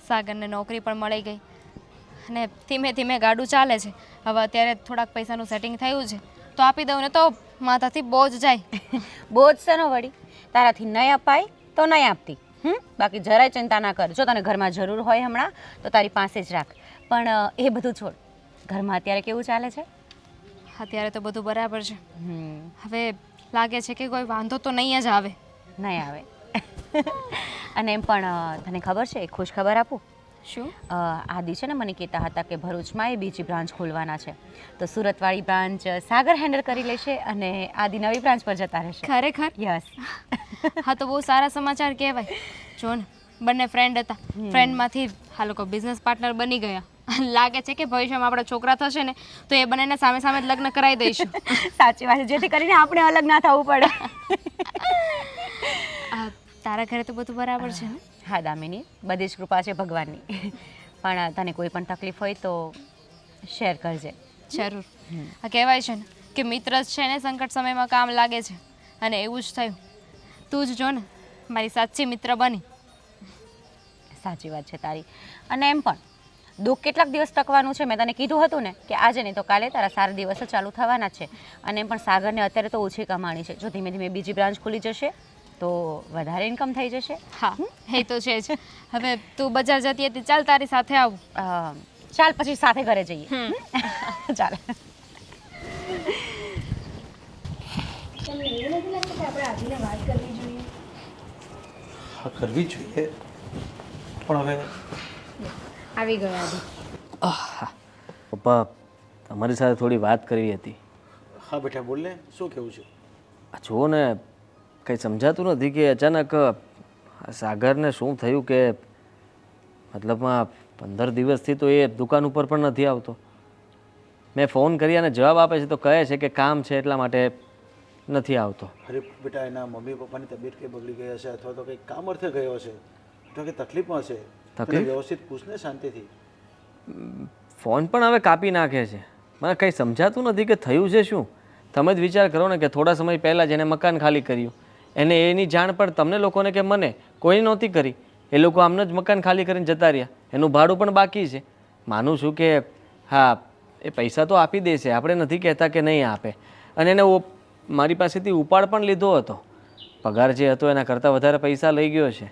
સાગરને નોકરી પણ મળી ગઈ અને ધીમે ધીમે ગાડું ચાલે છે. હવે અત્યારે થોડાક પૈસાનું સેટિંગ થયું છે તો આપી દઉં ને તો માથાથી બોજ જાય. બોજ શેનો વળી, તારાથી નહીં અપાય તો નહીં આપતી. બાકી જરાય ચિંતા ના કર. જો તને ઘરમાં જરૂર હોય હમણાં તો તારી પાસે જ રાખ. પણ એ બધું છોડ, ઘરમાં અત્યારે કેવું ચાલે છે? અત્યારે તો બધું બરાબર છે. હવે લાગે છે કે કોઈ વાંધો તો નહીં જ આવે. નહીં આવે. અને એમ પણ તને ખબર છે એક ખુશ ખબર આપું? શું? આદિ છે ને મને કહેતા હતા કે ભરૂચમાં એ બીજી બ્રાન્ચ ખોલવાના છે, તો સુરતવાળી બ્રાન્ચ સાગર હેન્ડલ કરી લેશે અને આદિ નવી બ્રાન્ચ પર જતા રહેશે. ખરેખર? યસ. હા તો બહુ સારા સમાચાર કહેવાય. જો ને બંને ફ્રેન્ડ હતા, ફ્રેન્ડમાંથી આ લોકો બિઝનેસ પાર્ટનર બની ગયા. લાગે છે કે ભવિષ્યમાં આપણા છોકરા થશે ને તો એ બંનેને સામે સામે જ લગ્ન કરાવી દઈશું. સાચી વાત છે, જેથી કરીને આપણે અલગ ના થવું પડે. તારા ઘરે તો બધું બરાબર છે ને? હા દામિની, બધી જ કૃપા છે ભગવાનની. પણ તને કોઈ પણ તકલીફ હોય તો શેર કરજે. જરૂર. આ કહેવાય છે ને કે મિત્ર જ છે ને સંકટ સમયમાં કામ લાગે છે, અને એવું જ થયું. તું જ જો ને મારી સાચી મિત્ર બની. સાચી વાત છે તારી. અને એમ પણ દુઃખ કેટલાક દિવસ ટકવાનું છે. મેં તને કીધું હતું ને કે આજે નહીં તો કાલે તારા સારા દિવસો ચાલુ થવાના છે. અને એમ પણ સાગરને અત્યારે તો ઓછી કમાણી છે. જો ધીમે ધીમે બીજી બ્રાન્ચ ખુલી જશે તો વધારે ઇન્કમ થઈ જશે. હા એ તો છે જ. હવે તું બજાર જતી હતી, ચાલ તારી સાથે આવું. ચાલ પછી સાથે ઘરે જઈએ. ચાલ. તમને એવું નથી લાગતું કે આપણે આદિને વાત કરવી જોઈએ? હા કરવી જોઈએ, પણ હવે આવી ગયો આદિ. પપ્પા, તમારી સાથે થોડી વાત કરવી હતી. હા બેટા બોલ ને, શું કહેવું છે? આ જુઓ ને, કંઈ સમજાતું નથી કે અચાનક આ સાગરને શું થયું કે મતલબમાં 15 દિવસથી તો એ દુકાન ઉપર પણ નથી આવતો. મેં ફોન કરી અને જવાબ આપે છે તો કહે છે કે કામ છે એટલા માટે નથી આવતો. અરે બેટા એના મમ્મી પપ્પાની તબિયત કંઈ બગડી ગઈ હશે અથવા તો કંઈક કામ અર્થે ગયો હશે, અથવા કંઈ તકલીફમાં હશે. તકલીફ? વ્યવસ્થિત પૂછને શાંતિથી. ફોન પણ હવે કાપી નાખે છે. મને કંઈ સમજાતું નથી કે થયું છે શું. તમે જ વિચાર કરો ને કે થોડા સમય પહેલાં જ એને મકાન ખાલી કર્યું, એને એની જાણ પણ તમને લોકોને કે મને કોઈ નહોતી કરી. એ લોકો આમને જ મકાન ખાલી કરીને જતા રહ્યા. એનું ભાડું પણ બાકી છે. માનું છું કે હા એ પૈસા તો આપી દેશે, આપણે નથી કહેતા કે નહીં આપે. અને એને મારી પાસેથી ઉપાડ પણ લીધો હતો. પગાર જે હતો એના કરતાં વધારે પૈસા લઈ ગયો છે.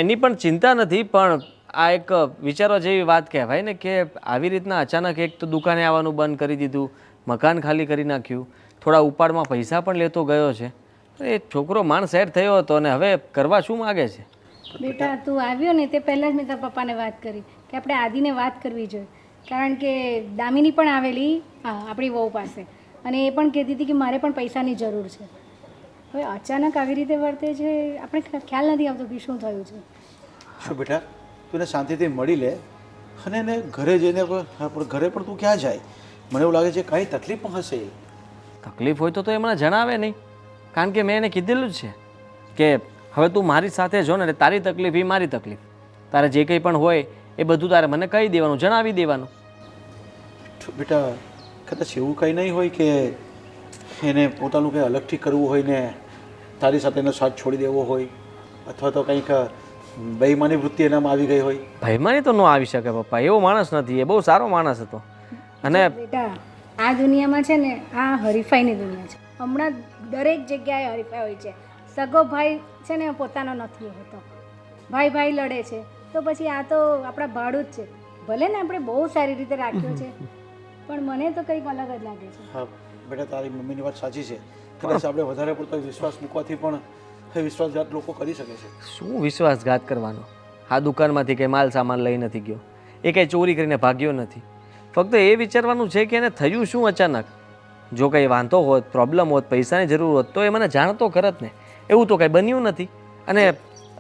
એની પણ ચિંતા નથી, પણ આ એક વિચારવા જેવી વાત કહેવાય ને કે આવી રીતના અચાનક એક તો દુકાને આવવાનું બંધ કરી દીધું, મકાન ખાલી કરી નાખ્યું, થોડા ઉપાડમાં પૈસા પણ લેતો ગયો છે. એ છોકરો માણ સેટ થયો હતો અને હવે કરવા શું માગે છે? બેટા તું આવ્યો ને તે પહેલાં જ મેં તારા પપ્પાને વાત કરી કે આપણે આદિને વાત કરવી જોઈએ, કારણ કે દામિની પણ આવેલી આપણી વહુ પાસે અને એ પણ કહેતી હતી કે મારે પણ પૈસાની જરૂર છે. હવે અચાનક આવી રીતે વર્તે છે, આપણે ખ્યાલ નથી આવતો કે શું થયું છે. શું બેટા, તું એને શાંતિથી મળી લે અને એને ઘરે જઈને પણ ઘરે પણ તું ક્યાં જાય? મને એવું લાગે છે કાંઈ તકલીફ પણ હશે. તકલીફ હોય તો એમણે જણાવે નહીં, કારણ કે મેં એને કીધેલું જ છે કે હવે તું મારી સાથે જો ને, તારી તકલીફ એ મારી તકલીફ. તારે જે કંઈ પણ હોય એ બધું તારે મને કહી દેવાનું, જણાવી દેવાનું. બેટા કદાચ એવું કંઈ નહીં હોય કે એને પોતાનું કંઈ અલગથી કરવું હોય ને તારી સાથે એનો સાથ છોડી દેવો હોય, અથવા તો કંઈક બેઈમાની વૃત્તિ એનામાં આવી ગઈ હોય. ભયમાની તો ન આવી શકે પપ્પા, એવો માણસ નથી, એ બહુ સારો માણસ હતો. અને બેટા આ દુનિયામાં છે ને આ હરીફાઈની દુનિયા છે. હમણાં દરેક જગ્યાએ હરીફાઈ હોય છે. સગો ભાઈ છે ને પોતાનો નથી હોતો, ભાઈ ભાઈ લડે છે. તો પછી આ તો આપણા ભાડું જ છે. ભલે ને આપણે બહુ સારી રીતે રાખ્યો છે, પણ મને તો કંઈક અલગ જ લાગે છે. હા બેટા, તારી મમ્મીની વાત સાચી છે. કદાચ આપણે વધારે પડતો વિશ્વાસ મૂકવાથી પણ એ વિશ્વાસઘાત લોકો કરી શકે છે. શું વિશ્વાસઘાત કરવાનો? આ દુકાનમાંથી કંઈ માલ સામાન લઈ નથી ગયો, એ કંઈ ચોરી કરીને ભાગ્યો નથી. ફક્ત એ વિચારવાનું છે કે એને થયું શું અચાનક. જો કંઈ વાંધો હોત, પ્રોબ્લેમ હોત, પૈસાની જરૂર હોત તો એ મને જાણતો ખરત ને. એવું તો કંઈ બન્યું નથી. અને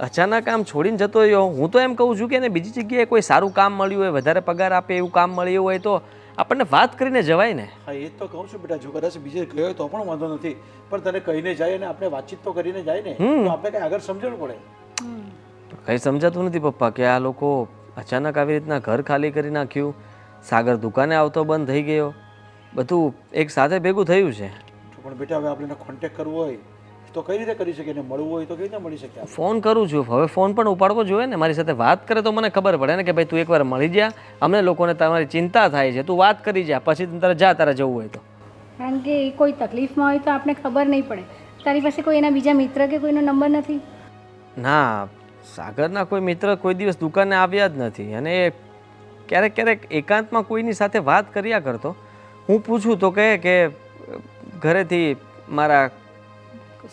અચાનક આમ છોડીને જતો રહ્યો. હું તો એમ કહું છું કે એને બીજી જગ્યાએ કોઈ સારું કામ મળ્યું હોય, વધારે પગાર આપે એવું કામ મળ્યું હોય તો આપણને વાત કરીને જવાય ને. હા એ જ તો કહું છું બેટા, જો કદાચ બીજે ગયો હોય તો પણ વાંધો નથી, પણ તને કહીને જાય અને આપણે વાતચીત તો કરીને જાય ને, તો આપણે કંઈ આગળ સમજણ પડે. કંઈ સમજાતું નથી પપ્પા કે આ લોકો અચાનક આવી રીતના ઘર ખાલી કરી નાખ્યું, સાગર દુકાને આવતો બંધ થઈ ગયો, બધું એક સાથે ભેગું થયું છે. પણ બેટા હવે આપણે કોન્ટેક્ટ કરવો હોય તો કઈ રીતે કરી શકીએ, ને મળવું હોય તો કેવી રીતે મળી શકે આપણે? ફોન કરું છું, હવે ફોન પણ ઉપાડવો જોઈએ ને. મારી સાથે વાત કરે તો મને ખબર પડે ને કે ભાઈ તું એકવાર મળી જા, અમને લોકોને તમારી ચિંતા થાય છે, તું વાત કરી જા, પછી તારે જા, તારે જવું હોય તો. કારણ કે એ કોઈ તકલીફમાં હોય તો આપણે ખબર નહીં પડે. તારી પાસે કોઈ એના બીજા મિત્ર કે કોઈનો નંબર નથી? ના, સાગરના કોઈ મિત્ર કોઈ દિવસ દુકાને આવ્યા જ નથી. અને એ ક્યારેક ક્યારેક એકાંતમાં કોઈની સાથે વાત કર્યા કરતો. હું પૂછું તો કહે કે ઘરેથી મારા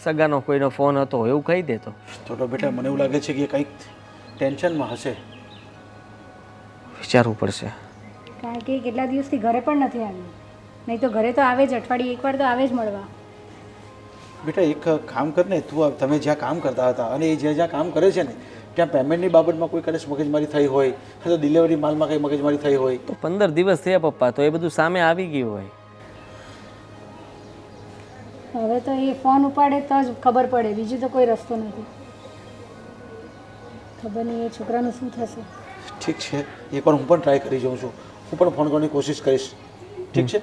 સગાનો કોઈનો ફોન હતો એવું કહી દેતો. તો બેટા મને એવું લાગે છે કે કંઈક ટેન્શનમાં હશે. વિચારવું પડશે. કારણ કે કેટલા દિવસથી ઘરે પણ નથી આવ્યું. નહીં તો ઘરે તો આવે જ, અઠવાડિયે એકવાર તો આવે જ મળવા. બેટા એક કામ કર ને, તું તમે જ્યાં કામ કરતા હતા અને એ જ્યાં જ્યાં કામ કરે છે ને ત્યાં પેમેન્ટની બાબતમાં કોઈ કદાચ મગજમારી થઈ હોય, અથવા તો ડિલિવરી માલમાં કંઈ મગજમારી થઈ હોય તો 15 દિવસ થયા પપ્પા, તો એ બધું સામે આવી ગયું હોય. હવે તો એ ફોન ઉપાડે તો જ ખબર પડે, બીજું તો કોઈ રસ્તો નથી. ખબર નહીં એ છોકરાનું શું થશે. ઠીક છે, એકવાર હું પણ ટ્રાય કરી જાઉં છું. હું પણ ફોન કરવાની કોશિશ કરીશ. ઠીક છે.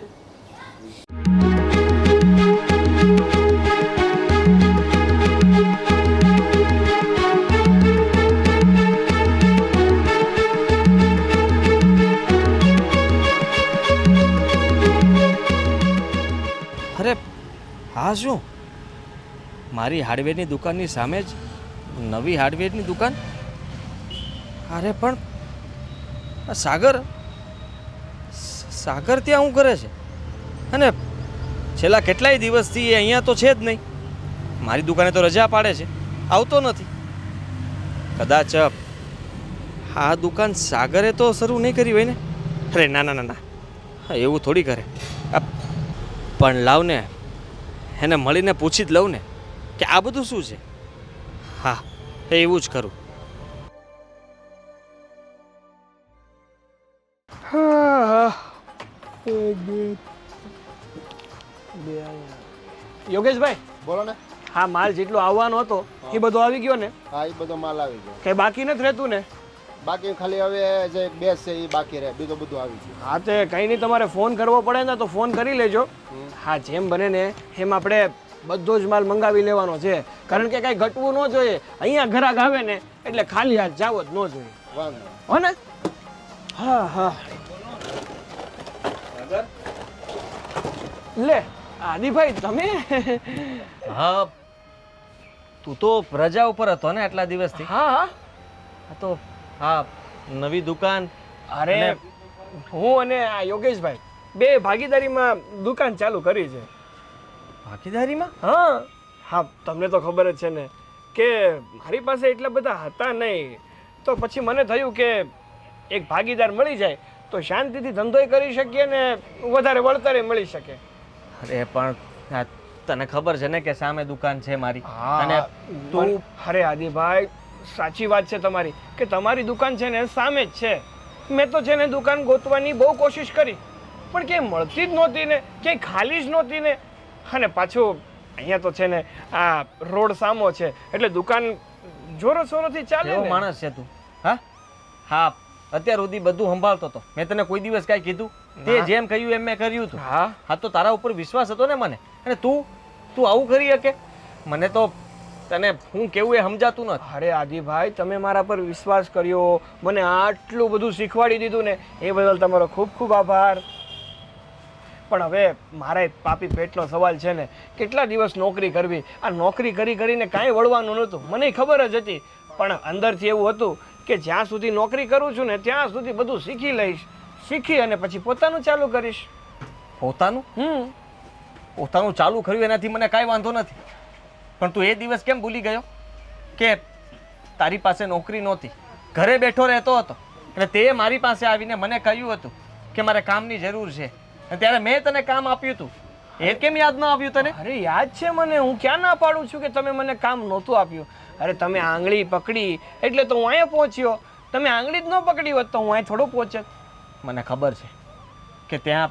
અરે હા, શું મારી હાર્ડવેરની દુકાનની સામે જ નવી હાર્ડવેરની દુકાન? અરે પણ આ સાગર ત્યાં શું કરે છે? અને છેલ્લા કેટલાય દિવસથી એ અહીંયા તો છે જ નહીં. મારી દુકાને તો રજા પાડે છે, આવતો નથી. કદાચ આ દુકાન સાગરે તો શરૂ નહીં કરી હોય ને? અરે ના ના ના ના, એવું થોડી કરે. પણ લાવ ને, એને મળીને પૂછી જ લઉં ને કે આ બધું શું છે. હા, એવું જ કરું. યોગેશભાઈ, બોલો ને. હા માલ જેટલો આવવાનો હતો એ બધો આવી ગયો ને? હા એ બધો માલ આવી ગયો. કઈ બાકી નથી રહેતું ને? બાકી ખાલી હવે જે બેસ છે એ બાકી રહે, બીજું બધું આવી ગયું. હા તે કંઈ નહીં, તમારે ફોન કરવો પડે ને તો ફોન કરી લેજો. હા જેમ બને ને એમ આપણે બધો જ માલ મંગાવી લેવાનો છે, કારણ કે કાંઈ ઘટવું ન જોઈએ. અહીંયા ઘરાક આવે ને એટલે ખાલી હાથ જાવો જ ન જોઈએ, વાંધો હો ને? હા હા. લે આદિભાઈ તમે? હા, તું તો રજા ઉપર હતો ને આટલા દિવસથી? હા હા. હા તો હા, નવી દુકાન. અરે હું અને આ યોગેશભાઈ બે ભાગીદારીમાં દુકાન ચાલુ કરી છે. ભાગીદારીમાં? હા હા, તમને તો ખબર જ છે ને કે મારી પાસે એટલા બધા હતા નહીં, તો પછી મને થયું કે એક ભાગીદાર મળી જાય તો શાંતિથી ધંધોય કરી શકીએ ને વધારે વળતરે મળી શકે. અરે પણ આ તને ખબર છે ને કે સામે દુકાન છે મારી. અને તું અરે આદિભાઈ સાચી વાત છે તમારી કે તમારી દુકાન છે ને સામે જ છે. મેં તો છે ને દુકાન ગોતવાની બહુ કોશિશ કરી પણ ક્યાંય મળતી જ નહોતી ને, ક્યાંય ખાલી જ નહોતી ને. અને પાછું અહીંયા તો છે ને આ રોડ સામો છે એટલે દુકાન જોરો શોરોથી ચાલે કેવો ને. માણસ છે તું? હા હા, અત્યાર સુધી બધું સંભાળતો હતો. મેં તને કોઈ દિવસ કાંઈ કીધું? તે જેમ કહ્યું એમ મેં કર્યું હતું. હા હા તો તારા ઉપર વિશ્વાસ હતો ને મને. અને તું આવું કરી શકે? મને તો તને હું કેવું એ સમજાતું નથી. અરે આદિભાઈ, તમે મારા પર વિશ્વાસ કર્યો, મને આટલું બધું શીખવાડી દીધું ને એ બદલ તમારો ખૂબ ખૂબ આભાર. પણ હવે મારે પાપી પેટનો સવાલ છે ને, કેટલા દિવસ નોકરી કરવી? આ નોકરી કરીને કાંઈ વળવાનું નહોતું, મને ખબર જ હતી. પણ અંદરથી એવું હતું કે જ્યાં સુધી નોકરી કરું છું ને ત્યાં સુધી બધું શીખી લઈશ, શીખી અને પછી પોતાનું ચાલુ કરીશ. પોતાનું પોતાનું ચાલુ કર્યું એનાથી મને કાંઈ વાંધો નથી, પણ તું એ દિવસ કેમ ભૂલી ગયો કે તારી પાસે નોકરી નહોતી, ઘરે બેઠો રહેતો હતો, એટલે તે મારી પાસે આવીને મને કહ્યું હતું કે મારે કામની જરૂર છે, અને ત્યારે મેં તને કામ આપ્યું હતું. એ કેમ યાદ ન આવ્યું તને? અરે યાદ છે મને, હું ક્યાં ના પાડું છું કે તમે મને કામ નહોતું આપ્યું. અરે તમે આંગળી પકડી એટલે તો હું અહીંયા પહોંચ્યો. તમે આંગળી જ ન પકડી હોત તો હું અહીં થોડો પહોંચત. મને ખબર છે કે ત્યાં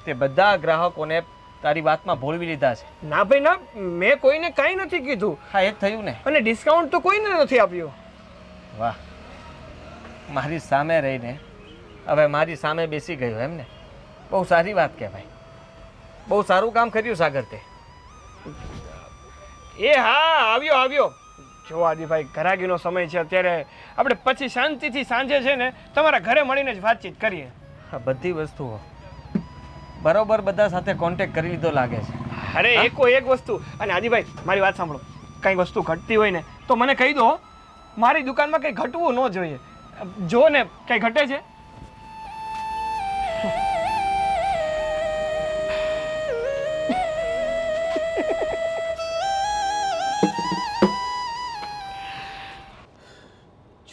તે બધા ગ્રાહકોને તારી વાતમાં ભોળવી લીધા છે. ના ભાઈ ના, મેં કોઈને કાંઈ નથી કીધું. હા, એ જ થયું ને. અને ડિસ્કાઉન્ટ તો કોઈને નથી આપ્યું. વાહ, મારી સામે રહીને હવે મારી સામે બેસી ગયો એમ ને? બહુ સારી વાત કહેવાય. બહુ સારું કામ કર્યું સાગર તે. એ હા, આવ્યો. જો આદિભાઈ, ઘરાગીનો સમય છે અત્યારે, આપણે પછી શાંતિથી સાંજે છે ને તમારા ઘરે મળીને જ વાતચીત કરીએ. આ બધી વસ્તુઓ બરોબર બધા સાથે કોન્ટેક્ટ કરી લીધો લાગે છે. અરે એકો એક વસ્તુ. અને આદિભાઈ, મારી વાત સાંભળો, કંઈ વસ્તુ ઘટતી હોય ને તો મને કહી દો. મારી દુકાનમાં કંઈ ઘટવું ન જોઈએ. જો ને કંઈ ઘટે છે?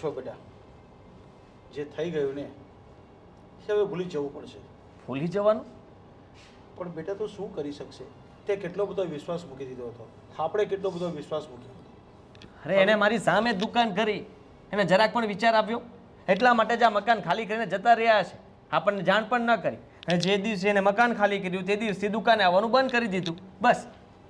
છો બેટા, જે થઈ ગયું ને એ હવે ભૂલી જવું પડશે. ભૂલી જવાનું? પણ બેટા તો શું કરી શકશે? તે કેટલો બધો વિશ્વાસ મૂકી દીધો હતો, આપણે કેટલો બધો વિશ્વાસ મૂક્યો હતો. અરે એને મારી સામે દુકાન કરી, એને જરાક પણ વિચાર આપ્યો? એટલા માટે જ આ મકાન ખાલી કરીને જતા રહ્યા છે, આપણને જાણ પણ ન કરી. અને જે દિવસે એને મકાન ખાલી કર્યું તે દિવસથી દુકાને આવવાનું બંધ કરી દીધું. બસ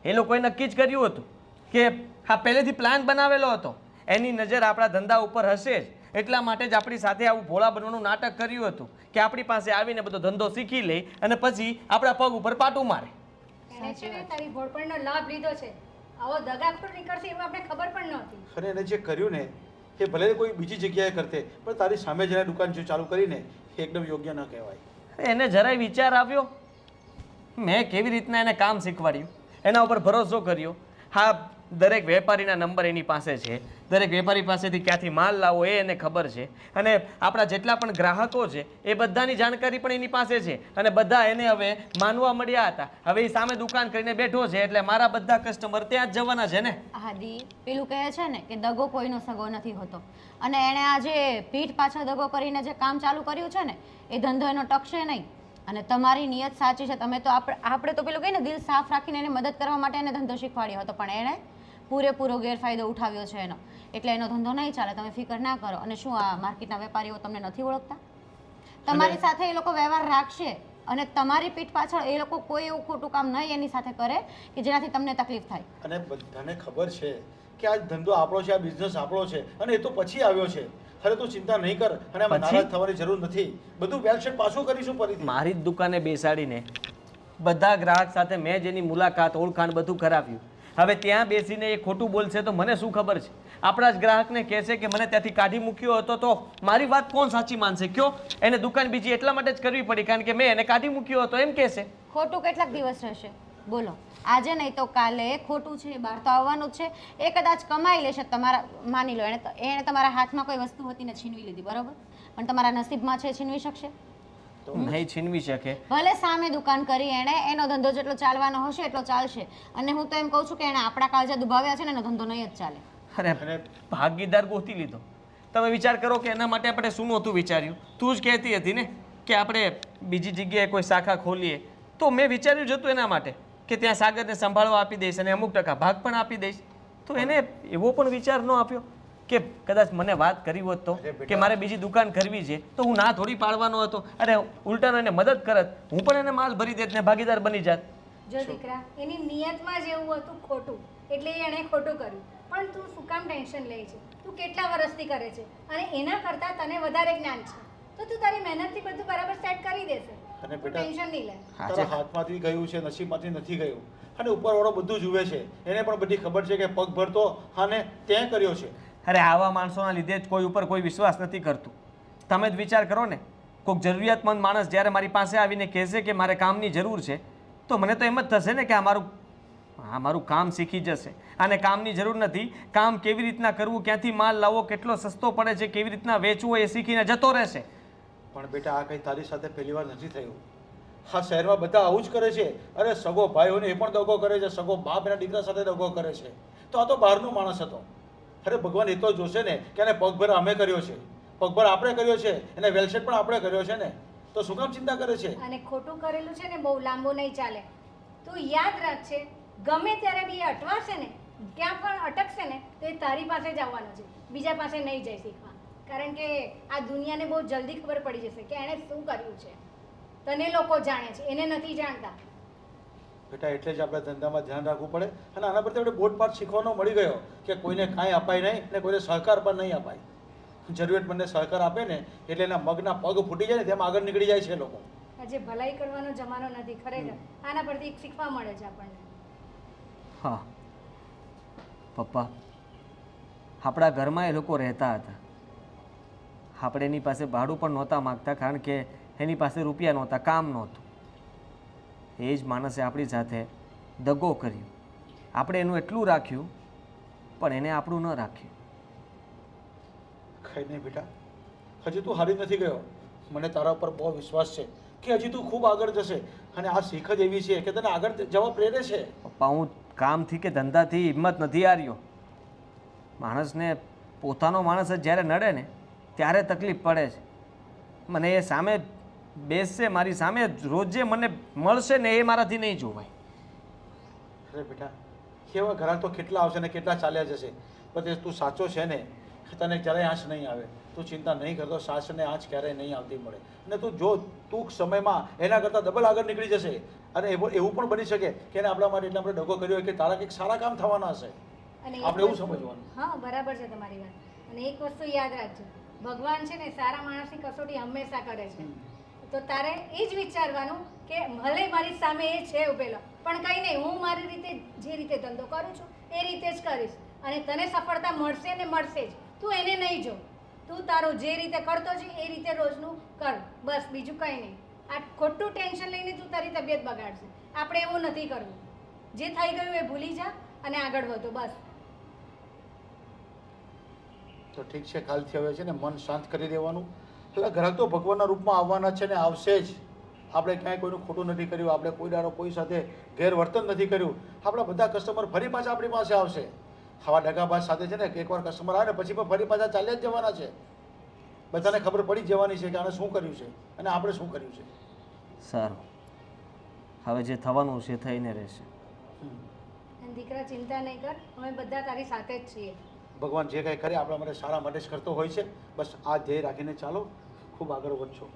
એ લોકોએ નક્કી જ કર્યું હતું કે આ પહેલેથી પ્લાન બનાવેલો હતો, એની નજર આપણા ધંધા ઉપર હશે જ, એટલા માટે જ આપણી સાથે આવું ભોળા બનવાનું નાટક કર્યું હતું કે આપણી પાસે આવીને બધો ધંધો શીખી લે અને પછી આપણા પગ ઉપર પાટું મારે. એને છે ને તારી ભોળપણનો લાભ લીધો છે. આવો દગાખોર નીકળશે એવું આપણે ખબર પણ નહોતી. અને એને જે કર્યું ને એ ભલે કોઈ બીજી જગ્યાએ કરતે, પણ તારી સામે જઈને દુકાન જો ચાલુ કરીને એ એકદમ યોગ્ય ન કહેવાય. એને જરાય વિચાર આવ્યો? મેં કેવી રીતના એને કામ શીખવાડ્યું, એના ઉપર ભરોસો કર્યો. હા, દરેક વેપારીના નંબર એની પાસે છે, દરેક વેપારી પાસેથી ક્યાંથી માલ લાવો એ એને ખબર છે, અને આપણા જેટલા પણ ગ્રાહકો છે એ બધાની જાણકારી પણ એની પાસે છે, અને બધા એને હવે માનવા મળ્યા હતા. હવે એ સામે દુકાન કરીને બેઠો છે એટલે મારા બધા કસ્ટમર ત્યાં જ જવાના છે ને. આદિ, પેલું કહે છે ને કે દગો કોઈનો સગો નથી હોતો, અને એણે આ જે પીઠ પાછળ દગો કરીને જે કામ ચાલુ કર્યું છે ને એ ધંધો એનો ટકશે નહીં. અને તમારી નિયત સાચી છે, તમે તો આપણે તો પેલું કહીએ ને દિલ સાફ રાખીને એને મદદ કરવા માટે એને ધંધો શીખવાડ્યો હતો, પણ એણે પૂરેપૂરો ગેરફાયદો ઉઠાવ્યો છે એનો, એટલે એનો ધંધો નહીં ચાલે. તમે ફિકર ના કરો. અને શું આ માર્કેટના વેપારીઓ તમને નથી ઓળખતા? તમારી સાથે એ લોકો વ્યવહાર રાખશે અને તમારી પીઠ પાછળ એ લોકો કોઈ એવું ખોટું કામ નહીં એની સાથે કરે કે જેનાથી તમને તકલીફ થાય. અને બધાને ખબર છે કે આ ધંધો આપણો છે, આ બિઝનેસ આપણો છે, અને એ તો પછી આવ્યો છે. હવે તું ચિંતા નહીં કર, અને આમાં નારાજ થવાની જરૂર નથી. બધું વેલસેટ પાછું કરીશું ફરીથી. મારી જ દુકાને બેસાડીને બધા ગ્રાહક સાથે મેં જેની મુલાકાત, ઓળખાણ બધું કરાવ્યું. હવે ત્યાં બેસીને એ ખોટું બોલશે તો મને શું ખબર છે? આપણા જ ગ્રાહકને કહેશે કે મને ત્યાંથી કાઢી મૂક્યો હતો, તો મારી વાત કોણ સાચી માનશે? કયો? એને દુકાન બીજી એટલા માટે જ કરવી પડી કારણ કે મેં એને કાઢી મૂક્યો હતો એમ કહેશે. ખોટું કેટલાક દિવસ રહેશે? બોલો. આજે નહીં તો કાલે ખોટું છે, બહાર તો આવવાનું જ છે. એ કદાચ કમાઈ લેશે, તમારા માની લો એણે તમારા હાથમાં કોઈ વસ્તુ હતી ને છીનવી લીધી, બરોબર, પણ તમારા નસીબમાં છે છીનવી શકશે? નહીં છીનવી શકે. ભલે સામે દુકાન કરી એણે, એનો ધંધો જેટલો ચાલવાનો હશે એટલો ચાલશે, અને હું તો એમ કહું છું કે એણે આપણા કાળજા દુભાવ્યા છે ને એનો ધંધો નહીં જ ચાલે. અરે ભાગીદાર ગોતી લીધો. તમે વિચાર કરો કે એના માટે આપણે શું નહોતું વિચાર્યું? તું જ કહેતી હતી ને કે આપણે બીજી જગ્યાએ કોઈ શાખા ખોલીએ, તો મેં વિચાર્યું જ હતું એના માટે કે ત્યાં સાગરને સંભાળવા આપી દઈશ અને અમુક ટકા ભાગ પણ આપી દઈશ. તો એને એવો પણ વિચાર ન આપ્યો કે કદાચ મને વાત કરી હોત તો કે મારે બીજી દુકાન કરવી છે તો હું ના થોડી પાડવાનો હતો. અરે ઉલટાનો એને મદદ કરત, હું પણ એને માલ ભરી દેત ને ભાગીદાર બની જાત. જો દીકરા, એની નિયતમાં જ એવું હતું ખોટું, એટલે એણે ખોટું કર્યું. પણ તું શું કામ ટેન્શન લે છે? તું કેટલા વર્ષથી કરે છે અને એના કરતાં તને વધારે જ્ઞાન છે, તો તું તારી મહેનતથી બધું બરાબર સેટ કરી દેશે. અને તું બેટા ટેન્શન નહીં લે. તારા હાથમાંથી ગયું છે, નસીબમાંથી નથી ગયું, અને ઉપરવાળો બધું જુએ છે. એને પણ બધી ખબર છે કે પગ ભરતો અને તે કર્યો છે. અરે આવા માણસોના લીધે જ કોઈ ઉપર કોઈ વિશ્વાસ નથી કરતું. તમે જ વિચાર કરો ને, કોઈક જરૂરિયાતમંદ માણસ જ્યારે મારી પાસે આવીને કહેશે કે મારે કામની જરૂર છે, તો મને તો એમ જ થશે ને કે આ મારું કામ શીખી જશે. આને કામની જરૂર નથી, કામ કેવી રીતના કરવું, ક્યાંથી માલ લાવવો, કેટલો સસ્તો પડે છે, કેવી રીતના વેચવો, એ શીખીને જતો રહેશે. પણ બેટા આ કંઈ તારી સાથે પહેલી વાર નથી થયું. હા, શહેરમાં બધા આવું જ કરે છે. અરે સગો ભાઈઓને એ પણ દગો કરે છે, સગો બાપ એના દીકરા સાથે દગો કરે છે. તો આ તો બહારનો માણસ હતો. અરે ભગવાન એ તો જોશે ને કે એને પગભર અમે કર્યો છે, પગભર આપણે કર્યો છે, એને વેલસેટ પણ આપણે કર્યો છે ને, તો શું કામ ચિંતા કરે છે? અને ખોટું કરેલું છે ને બહુ લાંબુ નહીં ચાલે. તું યાદ રાખજે, ગમે ત્યારે બી એ અટવાશે ને, ક્યાં પણ અટકશે ને, તો એ તારી પાસે જ આવવાનો છે, બીજા પાસે નહીં જાય શીખવા. કારણ કે આ દુનિયાને બહુ જલ્દી ખબર પડી જશે કે એણે શું કર્યું છે. તને લોકો જાણે છે, એને નથી જાણતા. બેટા એટલે જ આપણે ધંધામાં ધ્યાન રાખવું પડે. અને આના પરથી આપણે બોધપાઠ શીખવાનો મળી ગયો કે કોઈને કાંઈ અપાય નહીં ને કોઈને સહકાર પણ નહીં અપાય. જરૂરિયાતમંદને સહકાર આપે ને એટલે એના મગના પગ ફૂટી જાય ને તેમ આગળ નીકળી જાય છે લોકો. આજે ભલાઈ કરવાનો જમાનો નથી ખરેખર. આના પરથી શીખવા મળે છે આપણને. હા પપ્પા, આપણા ઘરમાં એ લોકો રહેતા હતા. આપણે એની પાસે ભાડું પણ નહોતા માગતા, કારણ કે એની પાસે રૂપિયા નહોતા, કામ નહોતું. એ જ માણસે આપણી સાથે દગો કર્યો. આપણે એનું એટલું રાખ્યું, પણ એને આપણું ન રાખ્યું. કઈ નહીં બેટા, હજી તું હારી નથી ગયો. મને તારા ઉપર બહુ વિશ્વાસ છે કે હજી તું ખૂબ આગળ જશે. અને આ શીખ જ એવી છે કે તને આગળ જવા પ્રેરે છે. પપ્પા, હું કામથી કે ધંધાથી હિંમત નથી હાર્યો. માણસને પોતાનો માણસ જ જ્યારે નડે ને ત્યારે તકલીફ પડે છે. મને એ સામે બેસશે, મારી સામે રોજે મને મળશે ને, એ મારાથી નહીં જોવાય. અરે બેટા, એવા ઘરાક તો કેટલા આવશે ને કેટલા ચાલ્યા જશે. પણ તું સાચો છે ને, તને ક્યારેય આંચ નહીં આવે. તું ચિંતા નહીં કરતો, સાસને આંચ ક્યારેય નહીં આવતી મળે. અને તું જો ટૂંક સમયમાં એના કરતાં ડબલ આગળ નીકળી જશે. અને એવું પણ બની શકે કે એને આપણા માટે એટલે આપણે ડગો કર્યો હોય કે તારા કંઈક સારા કામ થવાના હશે. અને એક આપણે એવું વસ્તુ- સમજવાનું. હા, બરાબર છે તમારી વાત. અને એક વસ્તુ યાદ રાખજો, ભગવાન છે ને સારા માણસની કસોટી હંમેશા કરે છે. તો તારે એ જ વિચારવાનું કે ભલે મારી સામે એ છે ઉભેલો, પણ કંઈ નહીં, હું મારી રીતે જે રીતે ધંધો કરું છું એ રીતે જ કરીશ. અને તને સફળતા મળશે ને મળશે જ. તું એને નહીં જો, તું તારું જે રીતે કરતો છે એ રીતે રોજનું કર, બસ, બીજું કંઈ નહીં. આ ખોટું ટેન્શન લઈને તું તારી તબિયત બગાડશે. આપણે એવું નથી કરવું. જે થઈ ગયું એ ભૂલી જા અને આગળ વધો, બસ. તો ઠીક છે, કાલથી હવે છે ને મન શાંત કરી દેવાનું. એટલે ગ્રાહક તો ભગવાનના રૂપમાં આવવાના છે ને આવશે જ. આપણે ક્યાંય કોઈનું ખોટું નથી કર્યું, આપણે કોઈ દાડો કોઈ સાથે ગેરવર્તન નથી કર્યું. આપણા બધા કસ્ટમર ફરી પાછા આપણી પાસે આવશે. આવા ડગાબાજ સાથે છે ને એકવાર કસ્ટમર આવે ને પછી પણ ફરી પાછા ચાલ્યા જ જવાના છે. બધાને ખબર પડી જ જવાની છે કે આને શું કર્યું છે અને આપણે શું કર્યું છે. સારું, હવે જે થવાનું છે થઈને રહેશે. અને દીકરા, ચિંતા નહીં કર, અમે બધા તારી સાથે જ છીએ. ભગવાન જે કંઈ કરે આપણા માટે સારા માટે જ કરતો હોય છે. બસ આ ધ્યેય રાખીને ચાલો, ખૂબ આગળ વધશો.